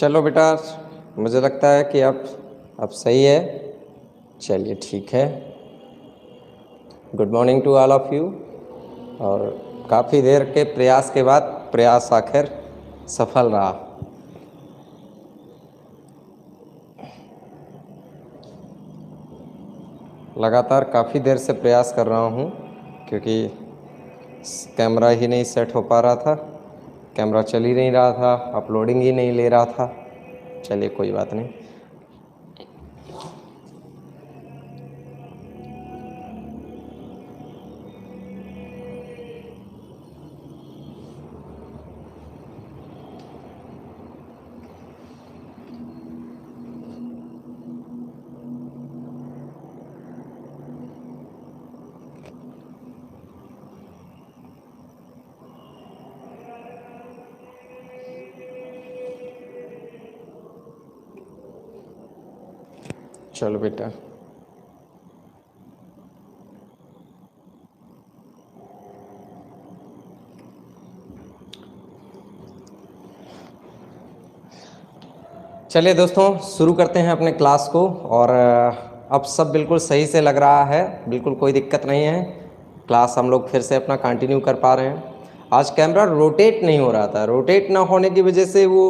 चलो बेटा, मुझे लगता है कि अब सही है। चलिए ठीक है। Good morning to all of you. और काफ़ी देर के प्रयास के बाद प्रयास आखिर सफल रहा। लगातार काफ़ी देर से प्रयास कर रहा हूँ क्योंकि कैमरा ही नहीं सेट हो पा रहा था, कैमरा चल ही नहीं रहा था, अपलोडिंग ही नहीं ले रहा था। चलिए कोई बात नहीं। चलो बेटा, चलिए दोस्तों शुरू करते हैं अपने क्लास को। और अब सब बिल्कुल सही से लग रहा है, बिल्कुल कोई दिक्कत नहीं है। क्लास हम लोग फिर से अपना कंटिन्यू कर पा रहे हैं। आज कैमरा रोटेट नहीं हो रहा था, रोटेट ना होने की वजह से वो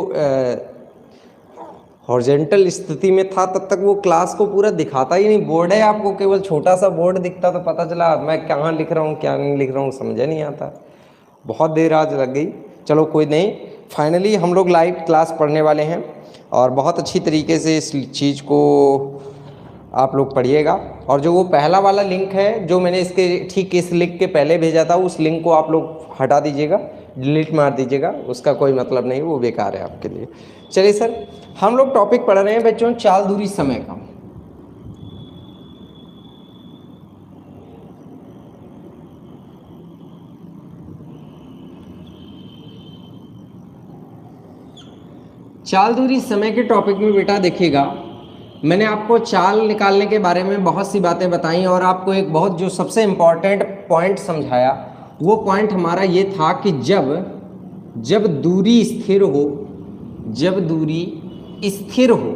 हॉरिजॉन्टल स्थिति में था, तब तक वो क्लास को पूरा दिखाता ही नहीं। बोर्ड है, आपको केवल छोटा सा बोर्ड दिखता तो पता चला मैं कहाँ लिख रहा हूँ क्या नहीं लिख रहा हूँ, समझ नहीं आता। बहुत देर आज लग गई। चलो कोई नहीं, फाइनली हम लोग लाइव क्लास पढ़ने वाले हैं और बहुत अच्छी तरीके से इस चीज़ को आप लोग पढ़िएगा। और जो वो पहला वाला लिंक है जो मैंने इसके ठीक इस लिंक के पहले भेजा था, उस लिंक को आप लोग हटा दीजिएगा, डिलीट मार दीजिएगा, उसका कोई मतलब नहीं, वो बेकार है आपके लिए। चलिए सर, हम लोग टॉपिक पढ़ रहे हैं बच्चों चाल दूरी समय का। चाल दूरी समय के टॉपिक में बेटा देखिएगा, मैंने आपको चाल निकालने के बारे में बहुत सी बातें बताई और आपको एक बहुत जो सबसे इम्पॉर्टेंट पॉइंट समझाया। वो पॉइंट हमारा ये था कि जब दूरी स्थिर हो, जब दूरी स्थिर हो,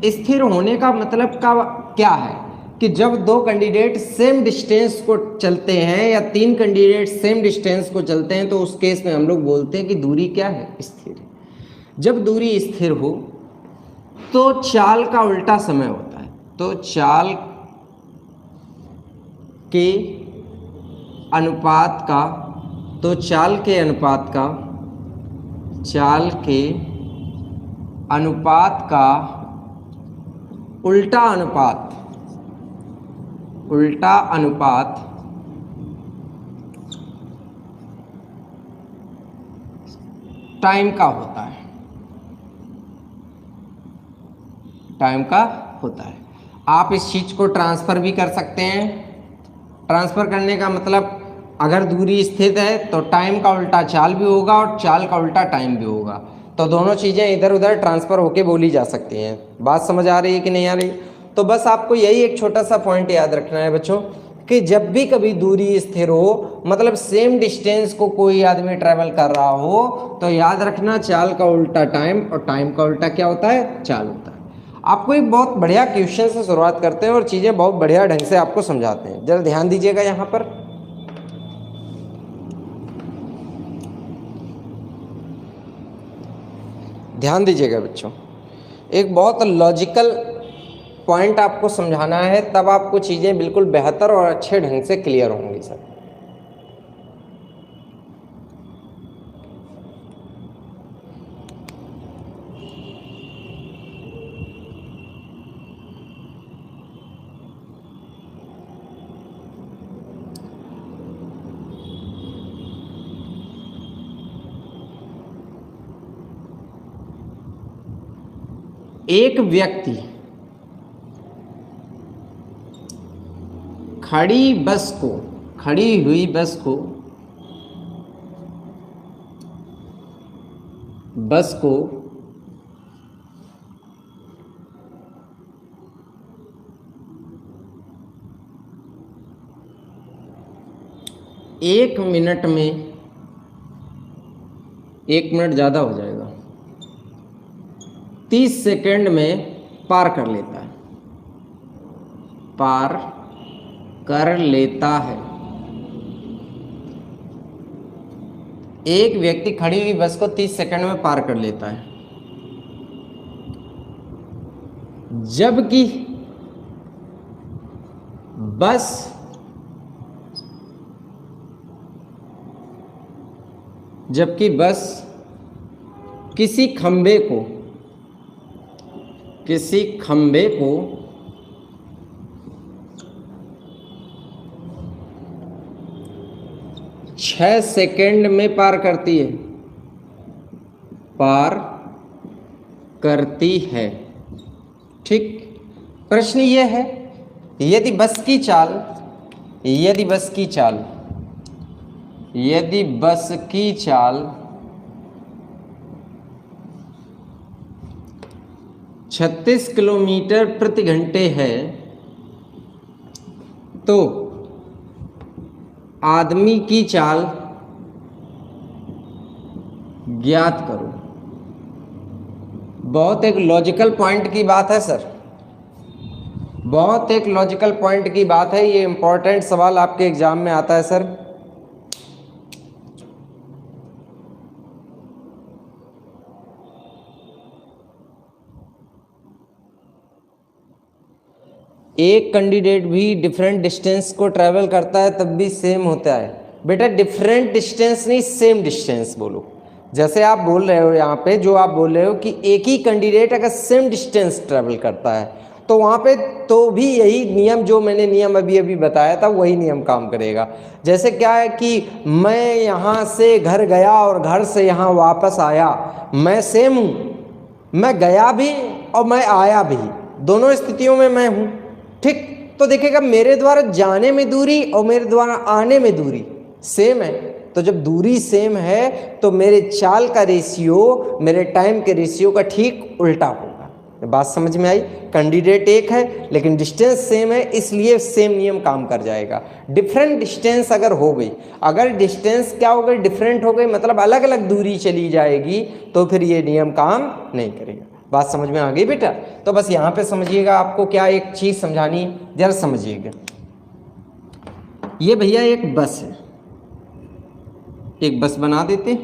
स्थिर होने का मतलब का क्या है कि जब दो कैंडिडेट सेम डिस्टेंस को चलते हैं या तीन कैंडिडेट सेम डिस्टेंस को चलते हैं तो उस केस में हम लोग बोलते हैं कि दूरी क्या है, स्थिर है। जब दूरी स्थिर हो तो चाल का उल्टा समय होता है। तो चाल के अनुपात का, तो चाल के अनुपात का उल्टा अनुपात टाइम का होता है, टाइम का होता है। आप इस चीज को ट्रांसफर भी कर सकते हैं। ट्रांसफर करने का मतलब अगर दूरी स्थित है तो टाइम का उल्टा चाल भी होगा और चाल का उल्टा टाइम भी होगा, तो दोनों चीजें इधर उधर ट्रांसफर होके बोली जा सकती हैं। बात समझ आ रही है कि नहीं आ रही? तो बस आपको यही एक छोटा सा पॉइंट याद रखना है बच्चों कि जब भी कभी दूरी स्थिर हो, मतलब सेम डिस्टेंस को कोई आदमी ट्रेवल कर रहा हो, तो याद रखना चाल का उल्टा टाइम और टाइम का उल्टा क्या होता है, चाल होता है। आपको एक बहुत बढ़िया क्वेश्चन से शुरुआत करते हैं और चीजें बहुत बढ़िया ढंग से आपको समझाते हैं। जरा ध्यान दीजिएगा यहाँ पर। ध्यान दीजिएगा बच्चों, एक बहुत लॉजिकल पॉइंट आपको समझाना है, तब आपको चीजें बिल्कुल बेहतर और अच्छे ढंग से क्लियर होंगी सर। एक व्यक्ति खड़ी हुई बस को 1 मिनट में, 1 मिनट ज़्यादा हो जाएगा, 30 सेकंड में पार कर लेता है, पार कर लेता है। एक व्यक्ति खड़ी हुई बस को 30 सेकंड में पार कर लेता है, जबकि बस किसी खंबे को 6 सेकंड में पार करती है। ठीक, प्रश्न ये है, यदि बस की चाल 36 किलोमीटर प्रति घंटे है, तो आदमी की चाल ज्ञात करो। बहुत एक लॉजिकल पॉइंट की बात है सर, बहुत एक लॉजिकल पॉइंट की बात है। ये इंपॉर्टेंट सवाल आपके एग्जाम में आता है सर। एक कैंडिडेट भी डिफरेंट डिस्टेंस को ट्रैवल करता है तब भी सेम होता है। बेटा डिफरेंट डिस्टेंस नहीं, सेम डिस्टेंस बोलो। जैसे आप बोल रहे हो यहाँ पे, जो आप बोल रहे हो कि एक ही कैंडिडेट अगर सेम डिस्टेंस ट्रैवल करता है तो वहाँ पे तो भी यही नियम, जो मैंने नियम अभी बताया था, वही नियम काम करेगा। जैसे क्या है कि मैं यहाँ से घर गया और घर से यहाँ वापस आया, मैं सेम हूँ, मैं गया भी और मैं आया भी, दोनों स्थितियों में मैं हूँ। ठीक, तो देखिएगा मेरे द्वारा जाने में दूरी और मेरे द्वारा आने में दूरी सेम है। तो जब दूरी सेम है तो मेरे चाल का रेशियो मेरे टाइम के रेशियो का ठीक उल्टा होगा। बात समझ में आई? कैंडिडेट एक है लेकिन डिस्टेंस सेम है, इसलिए सेम नियम काम कर जाएगा। डिफरेंट डिस्टेंस अगर हो गई, अगर डिस्टेंस क्या हो गई, डिफरेंट हो गई, मतलब अलग अलग दूरी चली जाएगी, तो फिर ये नियम काम नहीं करेगा। बात समझ में आ गई बेटा? तो बस यहाँ पे समझिएगा, आपको क्या एक चीज़ समझानी, जरा समझिएगा। ये भैया एक बस है, एक बस बना देते,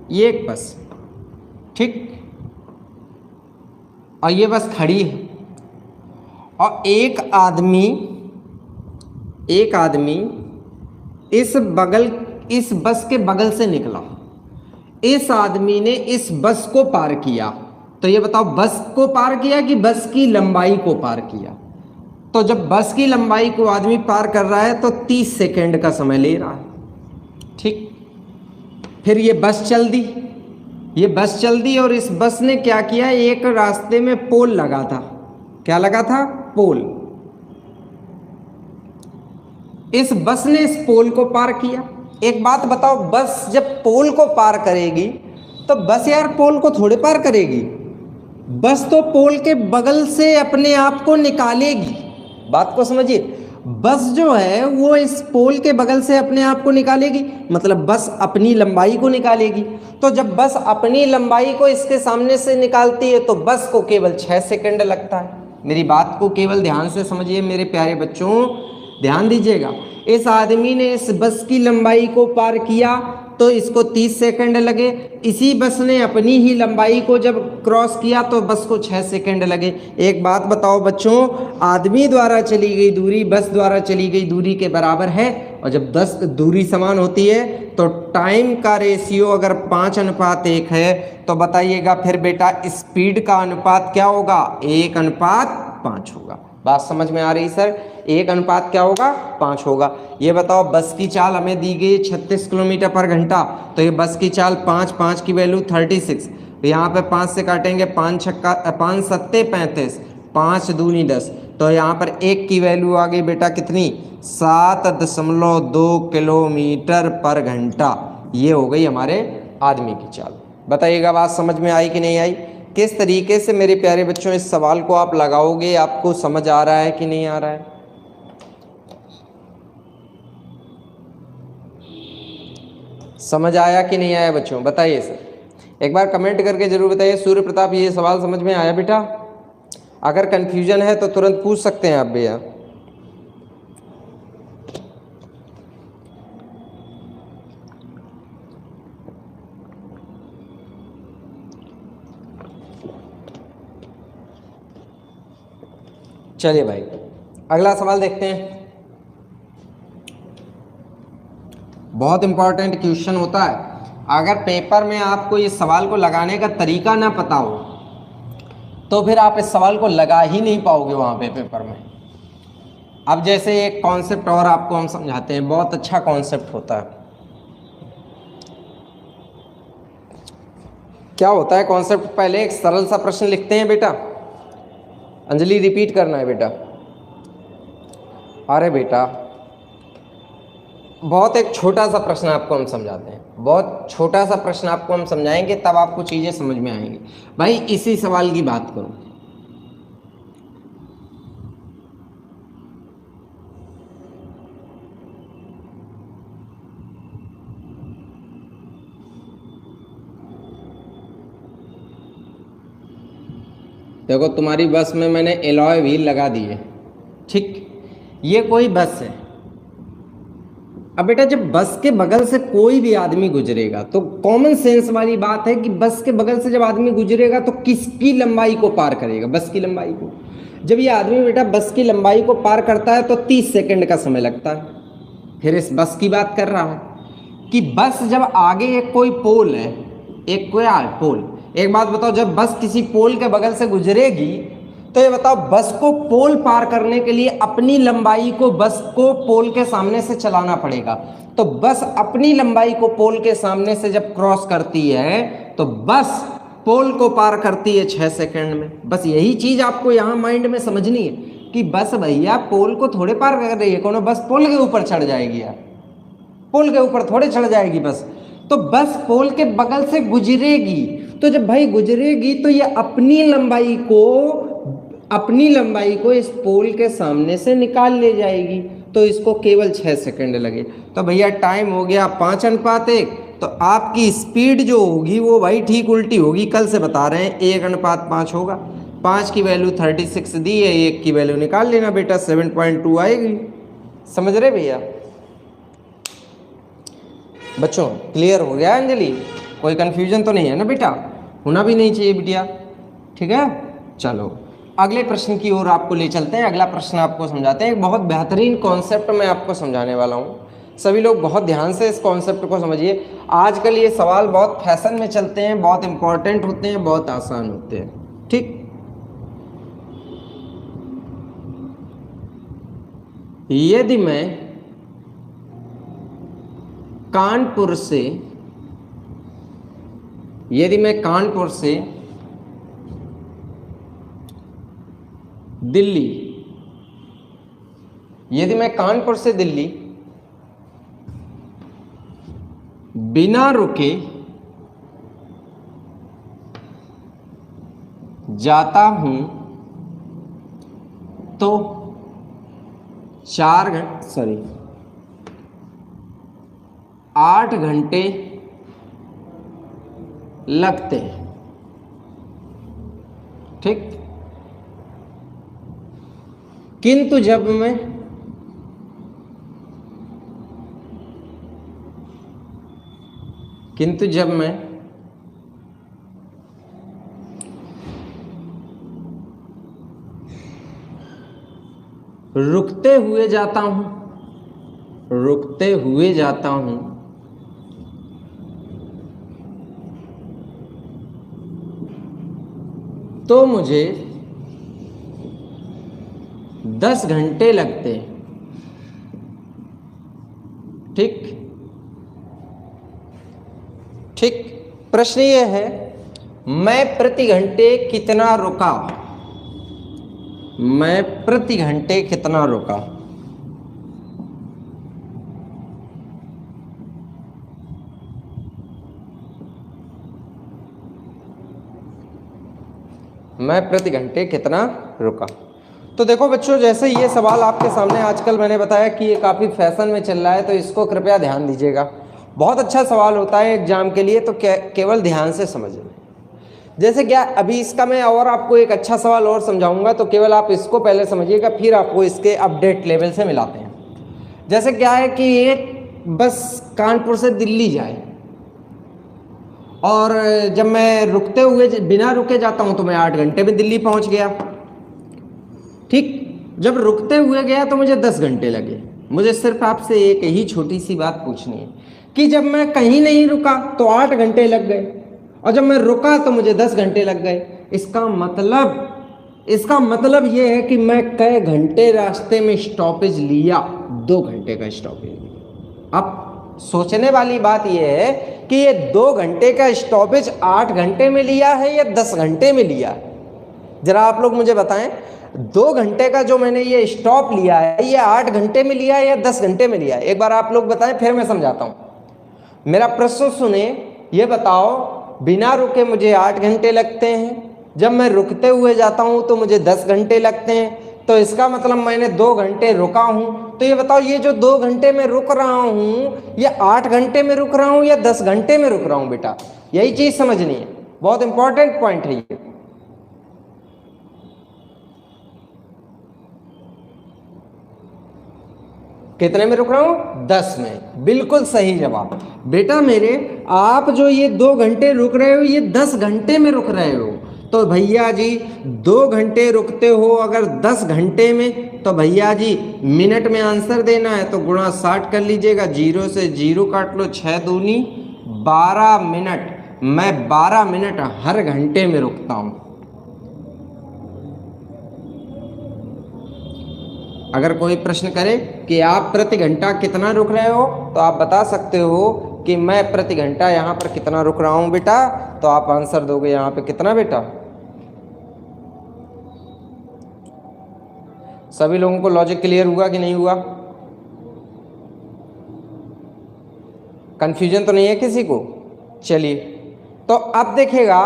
ये एक बस, ठीक, और ये बस खड़ी है और एक आदमी इस बस के बगल से निकला। इस आदमी ने इस बस को पार किया, तो ये बताओ बस को पार किया कि बस की लंबाई को पार किया? तो जब बस की लंबाई को आदमी पार कर रहा है तो 30 सेकंड का समय ले रहा है। ठीक, फिर ये बस चल दी और इस बस ने क्या किया, एक रास्ते में पोल लगा था। क्या लगा था? पोल। इस बस ने इस पोल को पार किया। एक बात बताओ, बस जब पोल को पार करेगी तो बस यार पोल को थोड़े पार करेगी, बस तो पोल के बगल से अपने आप को निकालेगी। बात को समझिए, बस जो है वो इस पोल के बगल से अपने आप को निकालेगी, मतलब बस अपनी लंबाई को निकालेगी। तो जब बस अपनी लंबाई को इसके सामने से निकालती है तो बस को केवल 6 सेकंड लगता है। मेरी बात को केवल ध्यान से समझिए मेरे प्यारे बच्चों, ध्यान दीजिएगा। इस आदमी ने इस बस की लंबाई को पार किया तो इसको 30 सेकंड लगे। इसी बस ने अपनी ही लंबाई को जब क्रॉस किया तो बस को 6 सेकंड लगे। एक बात बताओ बच्चों, आदमी द्वारा चली गई दूरी बस द्वारा चली गई दूरी के बराबर है, और जब 10 दूरी समान होती है तो टाइम का रेशियो अगर 5:1 है तो बताइएगा फिर बेटा स्पीड का अनुपात क्या होगा? 1:5 होगा। बात समझ में आ रही सर? 1:5 क्या होगा? 5 होगा। ये बताओ बस की चाल हमें दी गई 36 किलोमीटर पर घंटा, तो ये बस की चाल 5 की वैल्यू 36, यहाँ पे 5 से काटेंगे, 5 7 35, 5 दूनी 10, तो यहाँ पर 1 की वैल्यू आ गई बेटा कितनी? 7.2 किलोमीटर पर घंटा। ये हो गई हमारे आदमी की चाल। बताइएगा बात समझ में आई कि नहीं आई? किस तरीके से मेरे प्यारे बच्चों इस सवाल को आप लगाओगे, आपको समझ आ रहा है कि नहीं आ रहा है? समझ आया कि नहीं आया बच्चों, बताइए सर, एक बार कमेंट करके जरूर बताइए। सूर्य प्रताप, ये सवाल समझ में आया बेटा? अगर कंफ्यूजन है तो तुरंत पूछ सकते हैं आप भैया। चलिए भाई, अगला सवाल देखते हैं। बहुत इंपॉर्टेंट क्वेश्चन होता है। अगर पेपर में आपको इस सवाल को लगाने का तरीका ना पता हो तो फिर आप इस सवाल को लगा ही नहीं पाओगे वहाँ पे पेपर में। अब जैसे एक कॉन्सेप्ट और आपको हम समझाते हैं, बहुत अच्छा कॉन्सेप्ट होता है। क्या होता है कॉन्सेप्ट? पहले एक सरल सा प्रश्न लिखते हैं बेटा। अंजलि रिपीट करना है बेटा। अरे बेटा, बहुत एक छोटा सा प्रश्न आपको हम समझाते हैं, बहुत छोटा सा प्रश्न आपको हम समझाएंगे, तब आपको चीज़ें समझ में आएंगी। भाई इसी सवाल की बात करो। देखो तुम्हारी बस में मैंने एलॉय व्हील लगा दिए, ठीक, ये कोई बस है। अब बेटा जब बस के बगल से कोई भी आदमी गुजरेगा तो कॉमन सेंस वाली बात है कि बस के बगल से जब आदमी गुजरेगा तो किसकी लंबाई को पार करेगा? बस की लंबाई को। जब ये आदमी बेटा बस की लंबाई को पार करता है तो 30 सेकंड का समय लगता है। फिर इस बस की बात कर रहा है कि बस जब आगे एक कोई पोल है, एक कोई पोल, एक बात बताओ, जब बस किसी पोल के बगल से गुजरेगी तो ये बताओ बस को पोल पार करने के लिए अपनी लंबाई को बस को पोल के सामने से चलाना पड़ेगा। तो बस अपनी लंबाई को पोल के सामने से जब क्रॉस करती है तो बस पोल को पार करती है 6 सेकंड में। बस यही चीज आपको यहाँ माइंड में समझनी है कि बस भैया पोल को थोड़े पार कर रही है, कोनो बस पोल के ऊपर चढ़ जाएगी यार, पोल के ऊपर थोड़े चढ़ जाएगी बस। तो बस पोल के बगल से गुजरेगी, तो जब भाई गुजरेगी तो ये अपनी लंबाई को इस पोल के सामने से निकाल ले जाएगी। तो इसको केवल 6 सेकंड लगे। तो भैया टाइम हो गया 5:1। तो आपकी स्पीड जो होगी वो भाई ठीक उल्टी होगी। कल से बता रहे हैं 1:5 होगा। 5 की वैल्यू 36 दी है, 1 की वैल्यू निकाल लेना बेटा, 7.2 आएगी। समझ रहे भैया? बच्चों क्लियर हो गया अंजलि? कोई कंफ्यूजन तो नहीं है ना बेटा? होना भी नहीं चाहिए बिटिया, ठीक है। चलो अगले प्रश्न की ओर आपको ले चलते हैं। अगला प्रश्न आपको समझाते हैं। एक बहुत बेहतरीन कॉन्सेप्ट मैं आपको समझाने वाला हूँ। सभी लोग बहुत ध्यान से इस कॉन्सेप्ट को समझिए। आजकल ये सवाल बहुत फैशन में चलते हैं, बहुत इंपॉर्टेंट होते हैं, बहुत आसान होते हैं, ठीक। यदि मैं कानपुर से दिल्ली बिना रुके जाता हूं तो 8 घंटे लगते हैं, ठीक। किंतु जब मैं रुकते हुए जाता हूं तो मुझे 10 घंटे लगते हैं, ठीक। प्रश्न ये है, मैं प्रति घंटे कितना रुका? मैं प्रति घंटे कितना रुका? मैं प्रति घंटे कितना रुका? तो देखो बच्चों, जैसे ये सवाल आपके सामने आजकल मैंने बताया कि ये काफ़ी फैशन में चल रहा है, तो इसको कृपया ध्यान दीजिएगा। बहुत अच्छा सवाल होता है एग्जाम के लिए, तो केवल ध्यान से समझना। जैसे क्या अभी इसका मैं और आपको एक अच्छा सवाल और समझाऊंगा, तो केवल आप इसको पहले समझिएगा, फिर आपको इसके अपडेट लेवल से मिलाते हैं। जैसे क्या है कि एक बस कानपुर से दिल्ली जाए, और जब मैं रुकते हुए बिना रुके जाता हूं तो मैं 8 घंटे में दिल्ली पहुंच गया। ठीक, जब रुकते हुए गया तो मुझे 10 घंटे लगे। मुझे सिर्फ आपसे एक ही छोटी सी बात पूछनी है कि जब मैं कहीं नहीं रुका तो 8 घंटे लग गए, और जब मैं रुका तो मुझे 10 घंटे लग गए। इसका मतलब ये है कि मैं कई घंटे रास्ते में स्टॉपेज लिया, 2 घंटे का स्टॉपेज लिया। अब सोचने वाली बात यह है कि ये 2 घंटे का स्टॉपेज 8 घंटे में लिया है या 10 घंटे में लिया है? जरा आप लोग मुझे बताएं, 2 घंटे का जो मैंने ये स्टॉप लिया है, ये 8 घंटे में लिया है या 10 घंटे में लिया है? एक बार आप लोग बताएं, फिर मैं समझाता हूं। मेरा प्रश्न सुने, ये बताओ, बिना रुके मुझे 8 घंटे लगते हैं, जब मैं रुकते हुए जाता हूं तो मुझे 10 घंटे लगते हैं। तो इसका मतलब मैंने 2 घंटे रुका हूं। तो ये बताओ, ये जो 2 घंटे में रुक रहा हूं, ये 8 घंटे में रुक रहा हूं या 10 घंटे में रुक रहा हूं? बेटा यही चीज समझनी है, बहुत इंपॉर्टेंट पॉइंट है ये। कितने में रुक रहा हूं? 10 में। बिल्कुल सही जवाब बेटा मेरे। आप जो ये 2 घंटे रुक रहे हो, ये 10 घंटे में रुक रहे हो। तो भैया जी 2 घंटे रुकते हो अगर 10 घंटे में, तो भैया जी मिनट में आंसर देना है तो गुणा 60 कर लीजिएगा। 0 से 0 काट लो, 6 दूनी 12 मिनट। मैं 12 मिनट हर घंटे में रुकता हूं। अगर कोई प्रश्न करे कि आप प्रति घंटा कितना रुक रहे हो, तो आप बता सकते हो कि मैं प्रति घंटा यहाँ पर कितना रुक रहा हूँ बेटा। तो आप आंसर दोगे यहाँ पे कितना बेटा। सभी लोगों को लॉजिक क्लियर हुआ कि नहीं हुआ? कंफ्यूजन तो नहीं है किसी को? चलिए, तो अब देखिएगा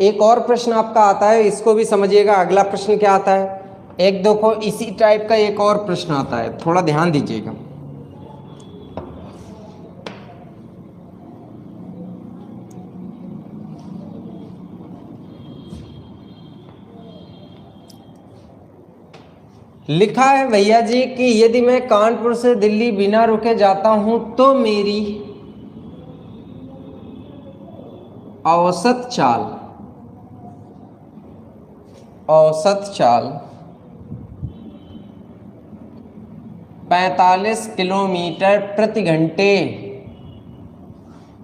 एक और प्रश्न आपका आता है, इसको भी समझिएगा। अगला प्रश्न क्या आता है, एक देखो इसी टाइप का एक और प्रश्न आता है, थोड़ा ध्यान दीजिएगा। लिखा है भैया जी कि यदि मैं कानपुर से दिल्ली बिना रुके जाता हूं तो मेरी औसत चाल 45 किलोमीटर प्रति घंटे,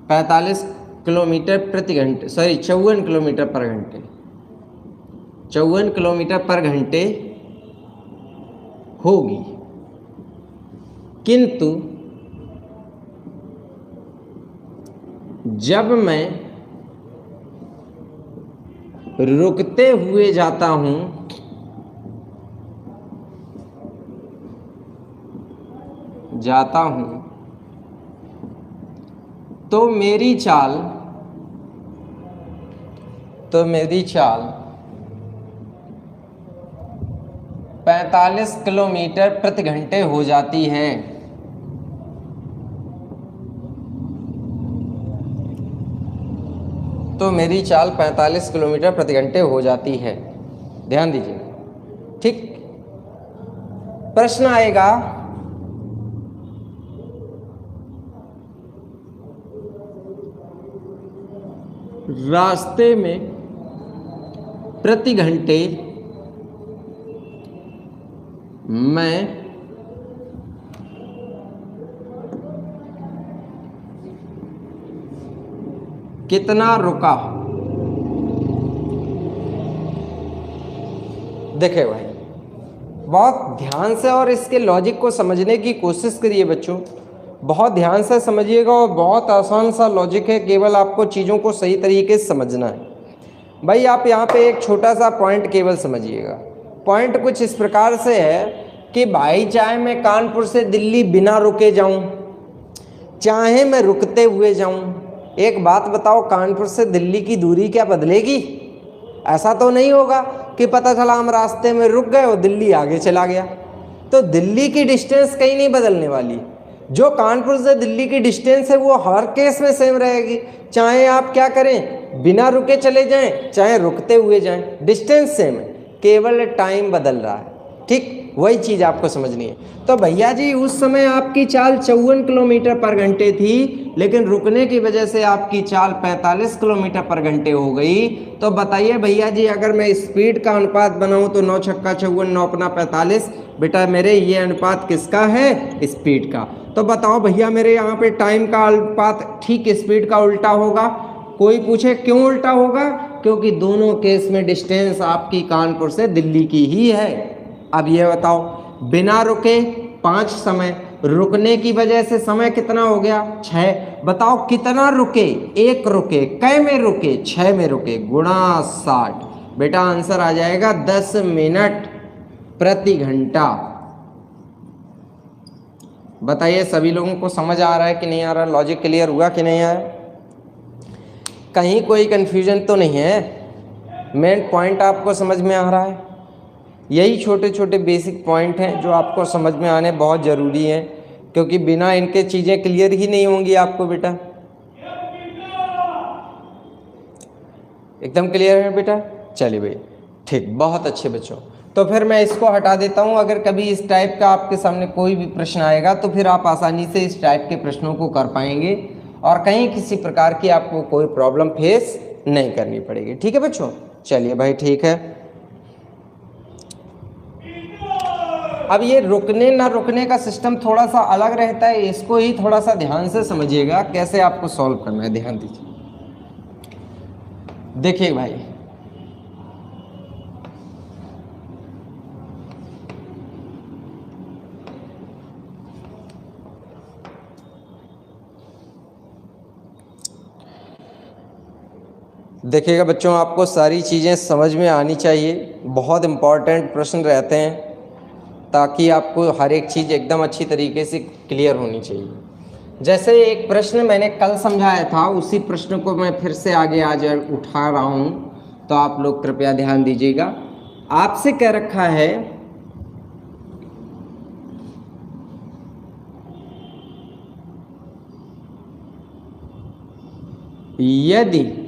45 किलोमीटर प्रति घंटे, सॉरी 54 किलोमीटर पर घंटे, 54 किलोमीटर पर घंटे होगी। किंतु जब मैं रुकते हुए जाता हूं तो मेरी चाल 45 किलोमीटर प्रति घंटे हो जाती है। तो मेरी चाल 45 किलोमीटर प्रति घंटे हो जाती है। ध्यान दीजिए, ठीक। प्रश्न आएगा, रास्ते में प्रति घंटे मैं कितना रुका। देखे भाई, बहुत ध्यान से और इसके लॉजिक को समझने की कोशिश करिए बच्चों, बहुत ध्यान से समझिएगा। और बहुत आसान सा लॉजिक है, केवल आपको चीज़ों को सही तरीके से समझना है। भाई आप यहाँ पे एक छोटा सा पॉइंट केवल समझिएगा। पॉइंट कुछ इस प्रकार से है कि भाई चाहे मैं कानपुर से दिल्ली बिना रुके जाऊं, चाहे मैं रुकते हुए जाऊं, एक बात बताओ, कानपुर से दिल्ली की दूरी क्या बदलेगी? ऐसा तो नहीं होगा कि पता चला हम रास्ते में रुक गए और दिल्ली आगे चला गया। तो दिल्ली की डिस्टेंस कहीं नहीं बदलने वाली। जो कानपुर से दिल्ली की डिस्टेंस है वो हर केस में सेम रहेगी, चाहे आप क्या करें, बिना रुके चले जाएं चाहे रुकते हुए जाएं, डिस्टेंस सेम है, केवल टाइम बदल रहा है। ठीक, वही चीज़ आपको समझनी है। तो भैया जी उस समय आपकी चाल 54 किलोमीटर पर घंटे थी, लेकिन रुकने की वजह से आपकी चाल 45 किलोमीटर पर घंटे हो गई। तो बताइए भैया जी, अगर मैं स्पीड का अनुपात बनाऊं तो 9 छक्का 54, 9 अपना 45, बेटा मेरे ये अनुपात किसका है, स्पीड का। तो बताओ भैया मेरे यहाँ पे टाइम का अनुपात ठीक स्पीड का उल्टा होगा। कोई पूछे क्यों उल्टा होगा, क्योंकि दोनों केस में डिस्टेंस आपकी कानपुर से दिल्ली की ही है। अब ये बताओ, बिना रुके 5 समय, रुकने की वजह से समय कितना हो गया, 6। बताओ कितना रुके, 1 रुके, कै में रुके, 6 में रुके, गुणा 60, बेटा आंसर आ जाएगा 10 मिनट प्रति घंटा। बताइए सभी लोगों को समझ आ रहा है कि नहीं आ रहा, लॉजिक क्लियर हुआ कि नहीं आया, कहीं कोई कंफ्यूजन तो नहीं है, मेन पॉइंट आपको समझ में आ रहा है। यही छोटे छोटे बेसिक पॉइंट हैं जो आपको समझ में आने बहुत ज़रूरी हैं, क्योंकि बिना इनके चीज़ें क्लियर ही नहीं होंगी आपको बेटा। एकदम क्लियर है बेटा, चलिए भाई ठीक, बहुत अच्छे बच्चों। तो फिर मैं इसको हटा देता हूँ। अगर कभी इस टाइप का आपके सामने कोई भी प्रश्न आएगा तो फिर आप आसानी से इस टाइप के प्रश्नों को कर पाएंगे और कहीं किसी प्रकार की आपको कोई प्रॉब्लम फेस नहीं करनी पड़ेगी। ठीक है बच्चों, चलिए भाई ठीक है। अब ये रुकने ना रुकने का सिस्टम थोड़ा सा अलग रहता है, इसको ही थोड़ा सा ध्यान से समझिएगा कैसे आपको सॉल्व करना है, ध्यान दीजिए। देखिए भाई, देखिएगा बच्चों, आपको सारी चीज़ें समझ में आनी चाहिए, बहुत इम्पॉर्टेंट प्रश्न रहते हैं, ताकि आपको हर एक चीज़ एकदम अच्छी तरीके से क्लियर होनी चाहिए। जैसे एक प्रश्न मैंने कल समझाया था, उसी प्रश्न को मैं फिर से आगे आज उठा रहा हूँ, तो आप लोग कृपया ध्यान दीजिएगा। आपसे कह रखा है यदि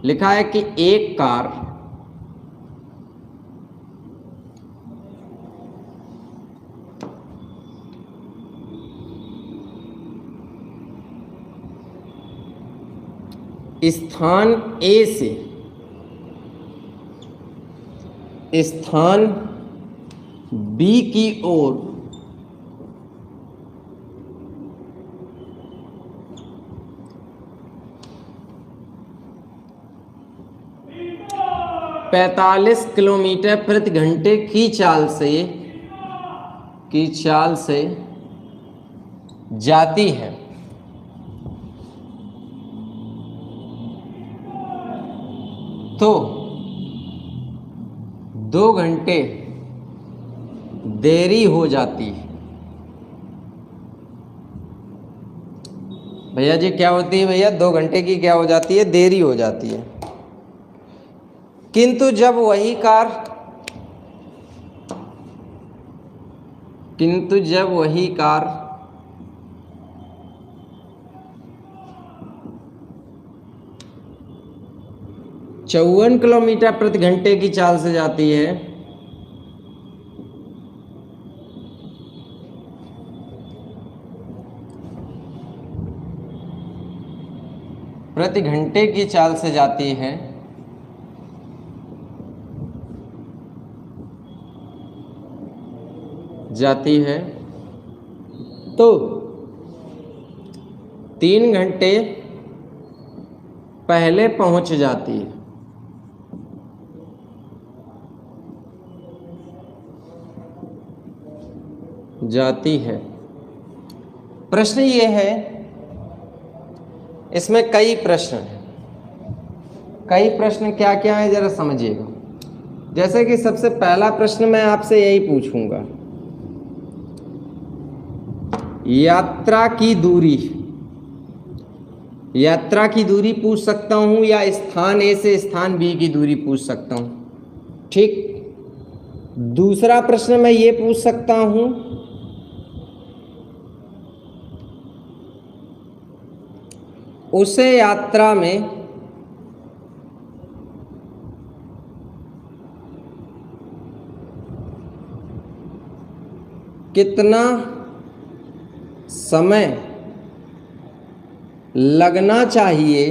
लिखा है कि एक कार स्थान ए से स्थान बी की ओर पैंतालीस किलोमीटर प्रति घंटे की चाल से जाती है, तो 2 घंटे देरी हो जाती है। भैया जी क्या होती है भैया, 2 घंटे की क्या हो जाती है, देरी हो जाती है। किंतु जब वही कार 54 किलोमीटर प्रति घंटे की चाल से जाती है, प्रति घंटे की चाल से जाती है, तो 3 घंटे पहले पहुंच जाती है। प्रश्न ये है, इसमें कई प्रश्न हैं। कई प्रश्न क्या क्या है जरा समझिएगा। जैसे कि सबसे पहला प्रश्न मैं आपसे यही पूछूंगा, यात्रा की दूरी पूछ सकता हूं या स्थान ए से स्थान बी की दूरी पूछ सकता हूं। ठीक, दूसरा प्रश्न मैं ये पूछ सकता हूं उसे यात्रा में कितना समय लगना चाहिए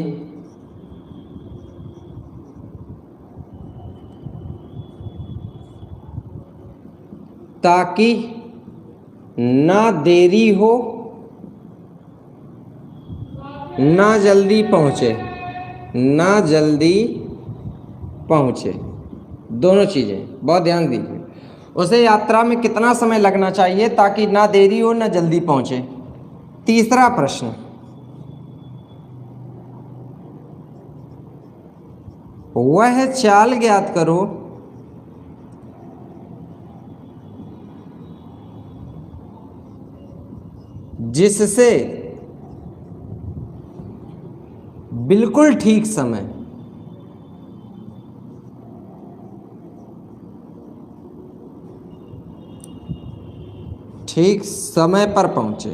ताकि ना देरी हो ना जल्दी पहुँचे, ना जल्दी पहुँचे, दोनों चीज़ें बहुत ध्यान दीजिए। उसे यात्रा में कितना समय लगना चाहिए ताकि ना देरी हो ना जल्दी पहुँचे। तीसरा प्रश्न, वह चाल ज्ञात करो जिससे बिल्कुल ठीक समय पर पहुंचे।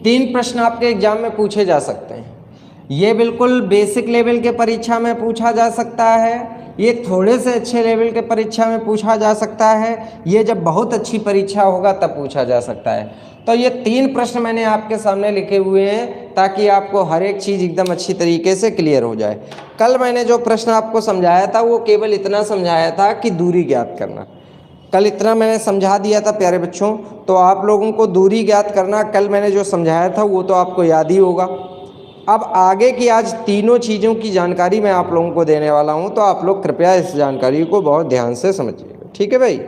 तीन प्रश्न आपके एग्जाम में पूछे जा सकते हैं। ये बिल्कुल बेसिक लेवल के परीक्षा में पूछा जा सकता है, ये थोड़े से अच्छे लेवल के परीक्षा में पूछा जा सकता है, ये जब बहुत अच्छी परीक्षा होगा तब पूछा जा सकता है। तो ये तीन प्रश्न मैंने आपके सामने लिखे हुए हैं ताकि आपको हर एक चीज़ एकदम अच्छी तरीके से क्लियर हो जाए। कल मैंने जो प्रश्न आपको समझाया था वो केवल इतना समझाया था कि दूरी ज्ञात करना। कल इतना मैंने समझा दिया था प्यारे बच्चों, तो आप लोगों को दूरी ज्ञात करना कल मैंने जो समझाया था वो तो आपको याद ही होगा। अब आगे की आज तीनों चीज़ों की जानकारी मैं आप लोगों को देने वाला हूँ, तो आप लोग कृपया इस जानकारी को बहुत ध्यान से समझिएगा। ठीक है भाई।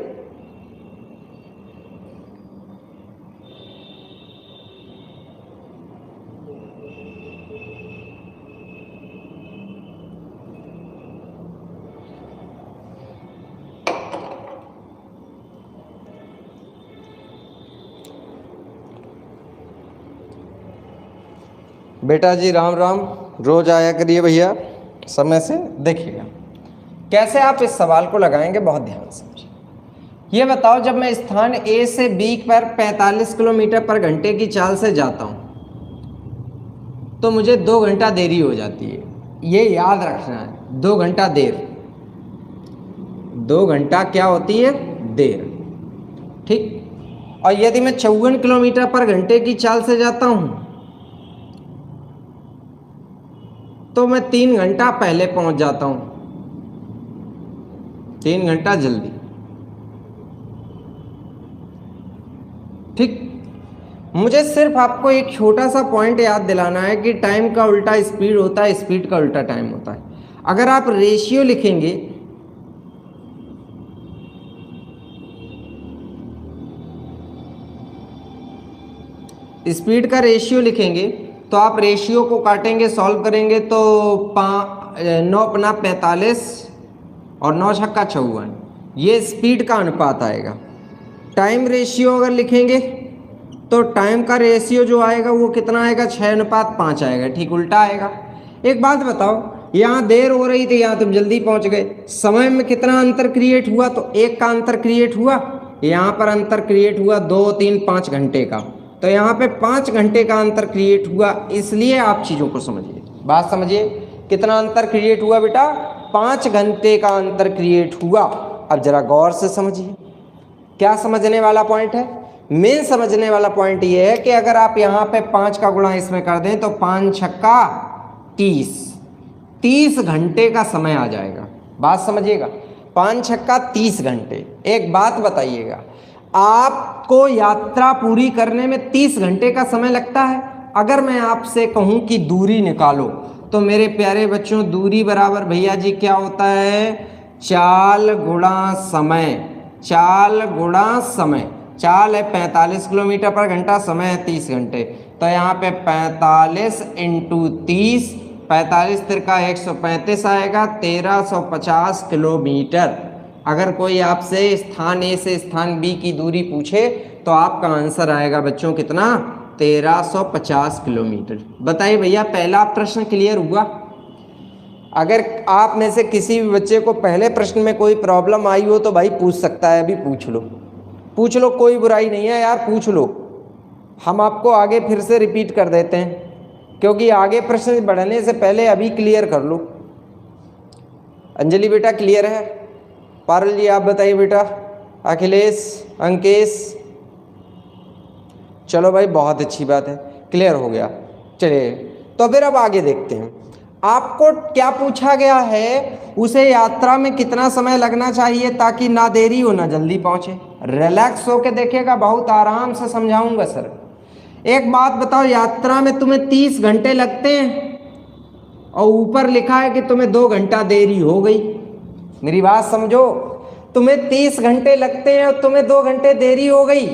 बेटा जी राम राम, रोज आया करिए भैया समय से। देखिएगा कैसे आप इस सवाल को लगाएंगे, बहुत ध्यान से समझिए। ये बताओ, जब मैं स्थान ए से बी पर 45 किलोमीटर पर घंटे की चाल से जाता हूं तो मुझे 2 घंटा देरी हो जाती है। ये याद रखना है, 2 घंटा देर, 2 घंटा क्या होती है? देर। ठीक। और यदि मैं 54 किलोमीटर पर घंटे की चाल से जाता हूं तो मैं 3 घंटा पहले पहुंच जाता हूं, 3 घंटा जल्दी। ठीक। मुझे सिर्फ आपको एक छोटा सा पॉइंट याद दिलाना है कि टाइम का उल्टा स्पीड होता है, स्पीड का उल्टा टाइम होता है। अगर आप रेशियो लिखेंगे स्पीड का रेशियो लिखेंगे तो आप रेशियो को काटेंगे, सॉल्व करेंगे तो 9 पना 45 और 9 छक्का 54, ये स्पीड का अनुपात आएगा। टाइम रेशियो अगर लिखेंगे तो टाइम का रेशियो जो आएगा वो कितना आएगा? 6:5 आएगा। ठीक उल्टा आएगा। एक बात बताओ, यहाँ देर हो रही थी, यहाँ तुम जल्दी पहुँच गए, समय में कितना अंतर क्रिएट हुआ? तो 1 का अंतर क्रिएट हुआ। यहाँ पर अंतर क्रिएट हुआ 2, 3, 5 घंटे का, तो यहाँ पे 5 घंटे का अंतर क्रिएट हुआ। इसलिए आप चीज़ों को समझिए, बात समझिए। कितना अंतर क्रिएट हुआ बेटा? 5 घंटे का अंतर क्रिएट हुआ। अब जरा गौर से समझिए, क्या समझने वाला पॉइंट है? मेन समझने वाला पॉइंट ये है कि अगर आप यहाँ पे 5 का गुणा इसमें कर दें तो 5 छक्का 30 घंटे का समय आ जाएगा। बात समझिएगा, 5 छक्का 30 घंटे। एक बात बताइएगा, आपको यात्रा पूरी करने में 30 घंटे का समय लगता है। अगर मैं आपसे कहूं कि दूरी निकालो तो मेरे प्यारे बच्चों, दूरी बराबर भैया जी क्या होता है? चाल गुणा समय। चाल गुणा समय। चाल है 45 किलोमीटर पर घंटा, समय है 30 घंटे, तो यहाँ पे 45 × 30, 45 तिरका 135 आएगा, 1350 किलोमीटर। अगर कोई आपसे स्थान ए से स्थान बी की दूरी पूछे तो आपका आंसर आएगा बच्चों कितना? 1350 किलोमीटर। बताइए भैया, पहला प्रश्न क्लियर हुआ? अगर आप में से किसी भी बच्चे को पहले प्रश्न में कोई प्रॉब्लम आई हो तो भाई पूछ सकता है, अभी पूछ लो। पूछ लो, कोई बुराई नहीं है यार, पूछ लो। हम आपको आगे फिर से रिपीट कर देते हैं, क्योंकि आगे प्रश्न बढ़ने से पहले अभी क्लियर कर लो। अंजलि बेटा क्लियर है? पारुल जी आप बताइए बेटा, अखिलेश, अंकेश, चलो भाई बहुत अच्छी बात है, क्लियर हो गया। चलिए तो फिर अब आगे देखते हैं। आपको क्या पूछा गया है, उसे यात्रा में कितना समय लगना चाहिए ताकि ना देरी हो ना जल्दी पहुंचे। रिलैक्स होके देखिएगा, बहुत आराम से समझाऊंगा सर। एक बात बताओ, यात्रा में तुम्हें 30 घंटे लगते हैं और ऊपर लिखा है कि तुम्हें 2 घंटा देरी हो गई। मेरी बात समझो, तुम्हें 30 घंटे लगते हैं और तुम्हें 2 घंटे देरी हो गई,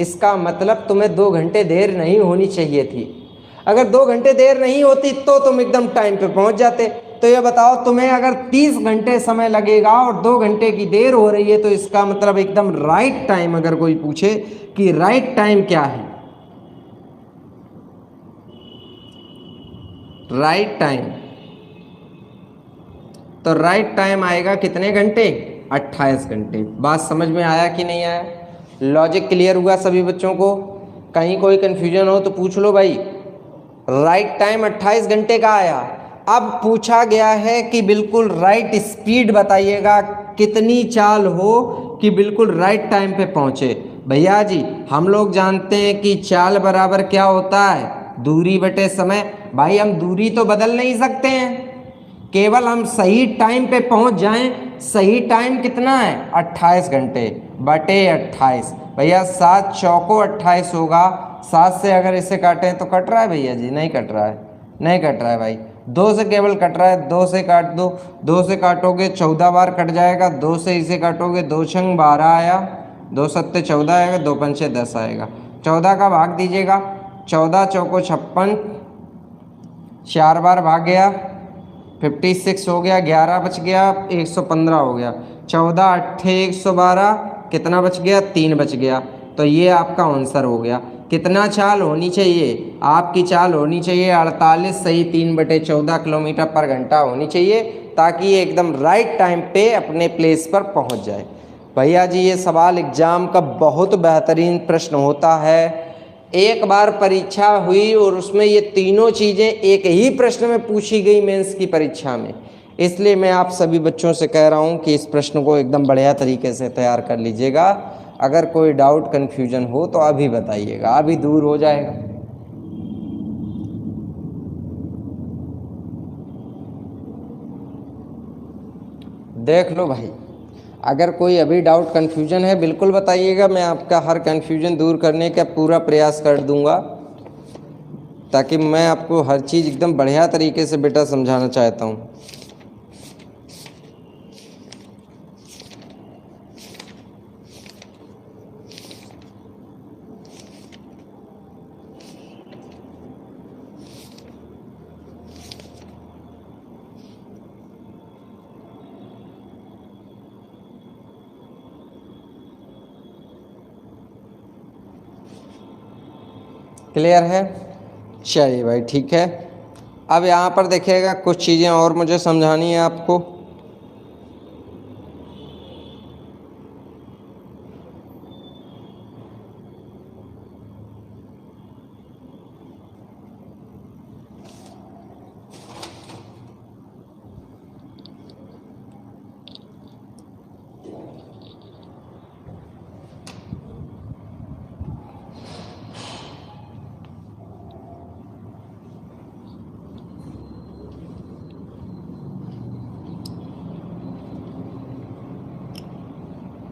इसका मतलब तुम्हें 2 घंटे देर नहीं होनी चाहिए थी। अगर 2 घंटे देर नहीं होती तो तुम एकदम टाइम पे पहुंच जाते। तो ये बताओ, तुम्हें अगर 30 घंटे समय लगेगा और 2 घंटे की देर हो रही है, तो इसका मतलब एकदम राइट टाइम, अगर कोई पूछे कि राइट टाइम क्या है, राइट टाइम, तो राइट टाइम आएगा कितने घंटे? 28 घंटे। बात समझ में आया कि नहीं आया? लॉजिक क्लियर हुआ सभी बच्चों को? कहीं कोई कंफ्यूजन हो तो पूछ लो भाई। राइट टाइम 28 घंटे का आया। अब पूछा गया है कि बिल्कुल राइट स्पीड बताइएगा, कितनी चाल हो कि बिल्कुल राइट टाइम पे पहुंचे। भैया जी हम लोग जानते हैं कि चाल बराबर क्या होता है, दूरी बटे समय। भाई हम दूरी तो बदल नहीं सकते हैं, केवल हम सही टाइम पे पहुंच जाएं। सही टाइम कितना है? 28 घंटे बटे 28। भैया 7 चौको 28 होगा। 7 से अगर इसे काटें तो कट रहा है भैया जी? नहीं कट रहा है, नहीं कट रहा है भाई। 2 से केवल कट रहा है, 2 से काट दो। 2 से काटोगे 14 बार कट जाएगा। 2 से इसे काटोगे, 2 छंग 12 आया, 2 सत्ते 14 आएगा, 2 पंचे 10 आएगा। 14 का भाग दीजिएगा, 14 चौको 56, 4 बार भाग गया, 56 हो गया, 11 बच गया, 115 हो गया। 14 अट्ठे 112, कितना बच गया? 3 बच गया। तो ये आपका आंसर हो गया। कितना चाल होनी चाहिए? आपकी चाल होनी चाहिए 48 सही 3/14 किलोमीटर पर घंटा होनी चाहिए, ताकि ये एकदम राइट टाइम पे अपने प्लेस पर पहुंच जाए। भैया जी ये सवाल एग्जाम का बहुत बेहतरीन प्रश्न होता है। एक बार परीक्षा हुई और उसमें ये तीनों चीज़ें एक ही प्रश्न में पूछी गई मेंस की परीक्षा में। इसलिए मैं आप सभी बच्चों से कह रहा हूँ कि इस प्रश्न को एकदम बढ़िया तरीके से तैयार कर लीजिएगा। अगर कोई डाउट कन्फ्यूजन हो तो अभी बताइएगा, अभी दूर हो जाएगा। देख लो भाई, अगर कोई अभी डाउट कन्फ्यूजन है बिल्कुल बताइएगा, मैं आपका हर कन्फ्यूजन दूर करने का पूरा प्रयास कर दूंगा, ताकि मैं आपको हर चीज़ एकदम बढ़िया तरीके से बेटा समझाना चाहता हूँ। क्लियर है? चलिए भाई ठीक है। अब यहाँ पर देखिएगा, कुछ चीज़ें और मुझे समझानी है आपको।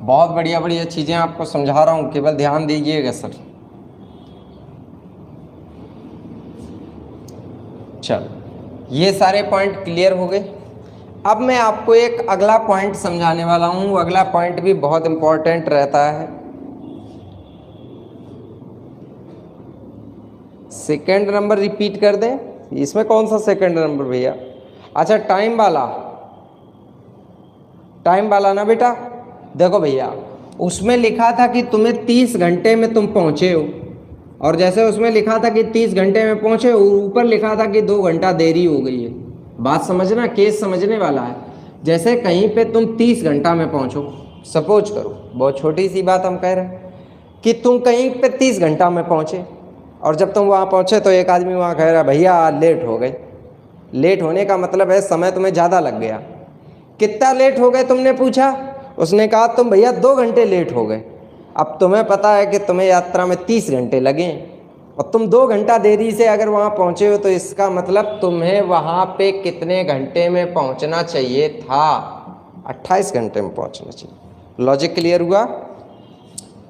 बहुत बढ़िया बढ़िया चीज़ें आपको समझा रहा हूँ, केवल ध्यान दीजिएगा सर। चलो ये सारे पॉइंट क्लियर हो गए। अब मैं आपको एक अगला पॉइंट समझाने वाला हूँ। अगला पॉइंट भी बहुत इंपॉर्टेंट रहता है। सेकंड नंबर रिपीट कर दें? इसमें कौन सा सेकंड नंबर भैया? अच्छा टाइम वाला, टाइम वाला ना बेटा। देखो भैया, उसमें लिखा था कि तुम्हें 30 घंटे में तुम पहुंचे हो, और जैसे उसमें लिखा था कि 30 घंटे में पहुंचे हो, ऊपर लिखा था कि 2 घंटा देरी हो गई है। बात समझना, केस समझने वाला है। जैसे कहीं पे तुम 30 घंटा में पहुंचो, सपोज करो, बहुत छोटी सी बात हम कह रहे हैं कि तुम कहीं पे 30 घंटा में पहुँचे और जब तुम वहाँ पहुँचे तो एक आदमी वहाँ कह रहा है भैया लेट हो गए। लेट होने का मतलब है समय तुम्हें ज़्यादा लग गया। कितना लेट हो गए तुमने पूछा, उसने कहा तुम भैया 2 घंटे लेट हो गए। अब तुम्हें पता है कि तुम्हें यात्रा में 30 घंटे लगे और तुम 2 घंटा देरी से अगर वहाँ पहुँचे हो तो इसका मतलब तुम्हें वहाँ पे कितने घंटे में पहुँचना चाहिए था? 28 घंटे में पहुँचना चाहिए। लॉजिक क्लियर हुआ?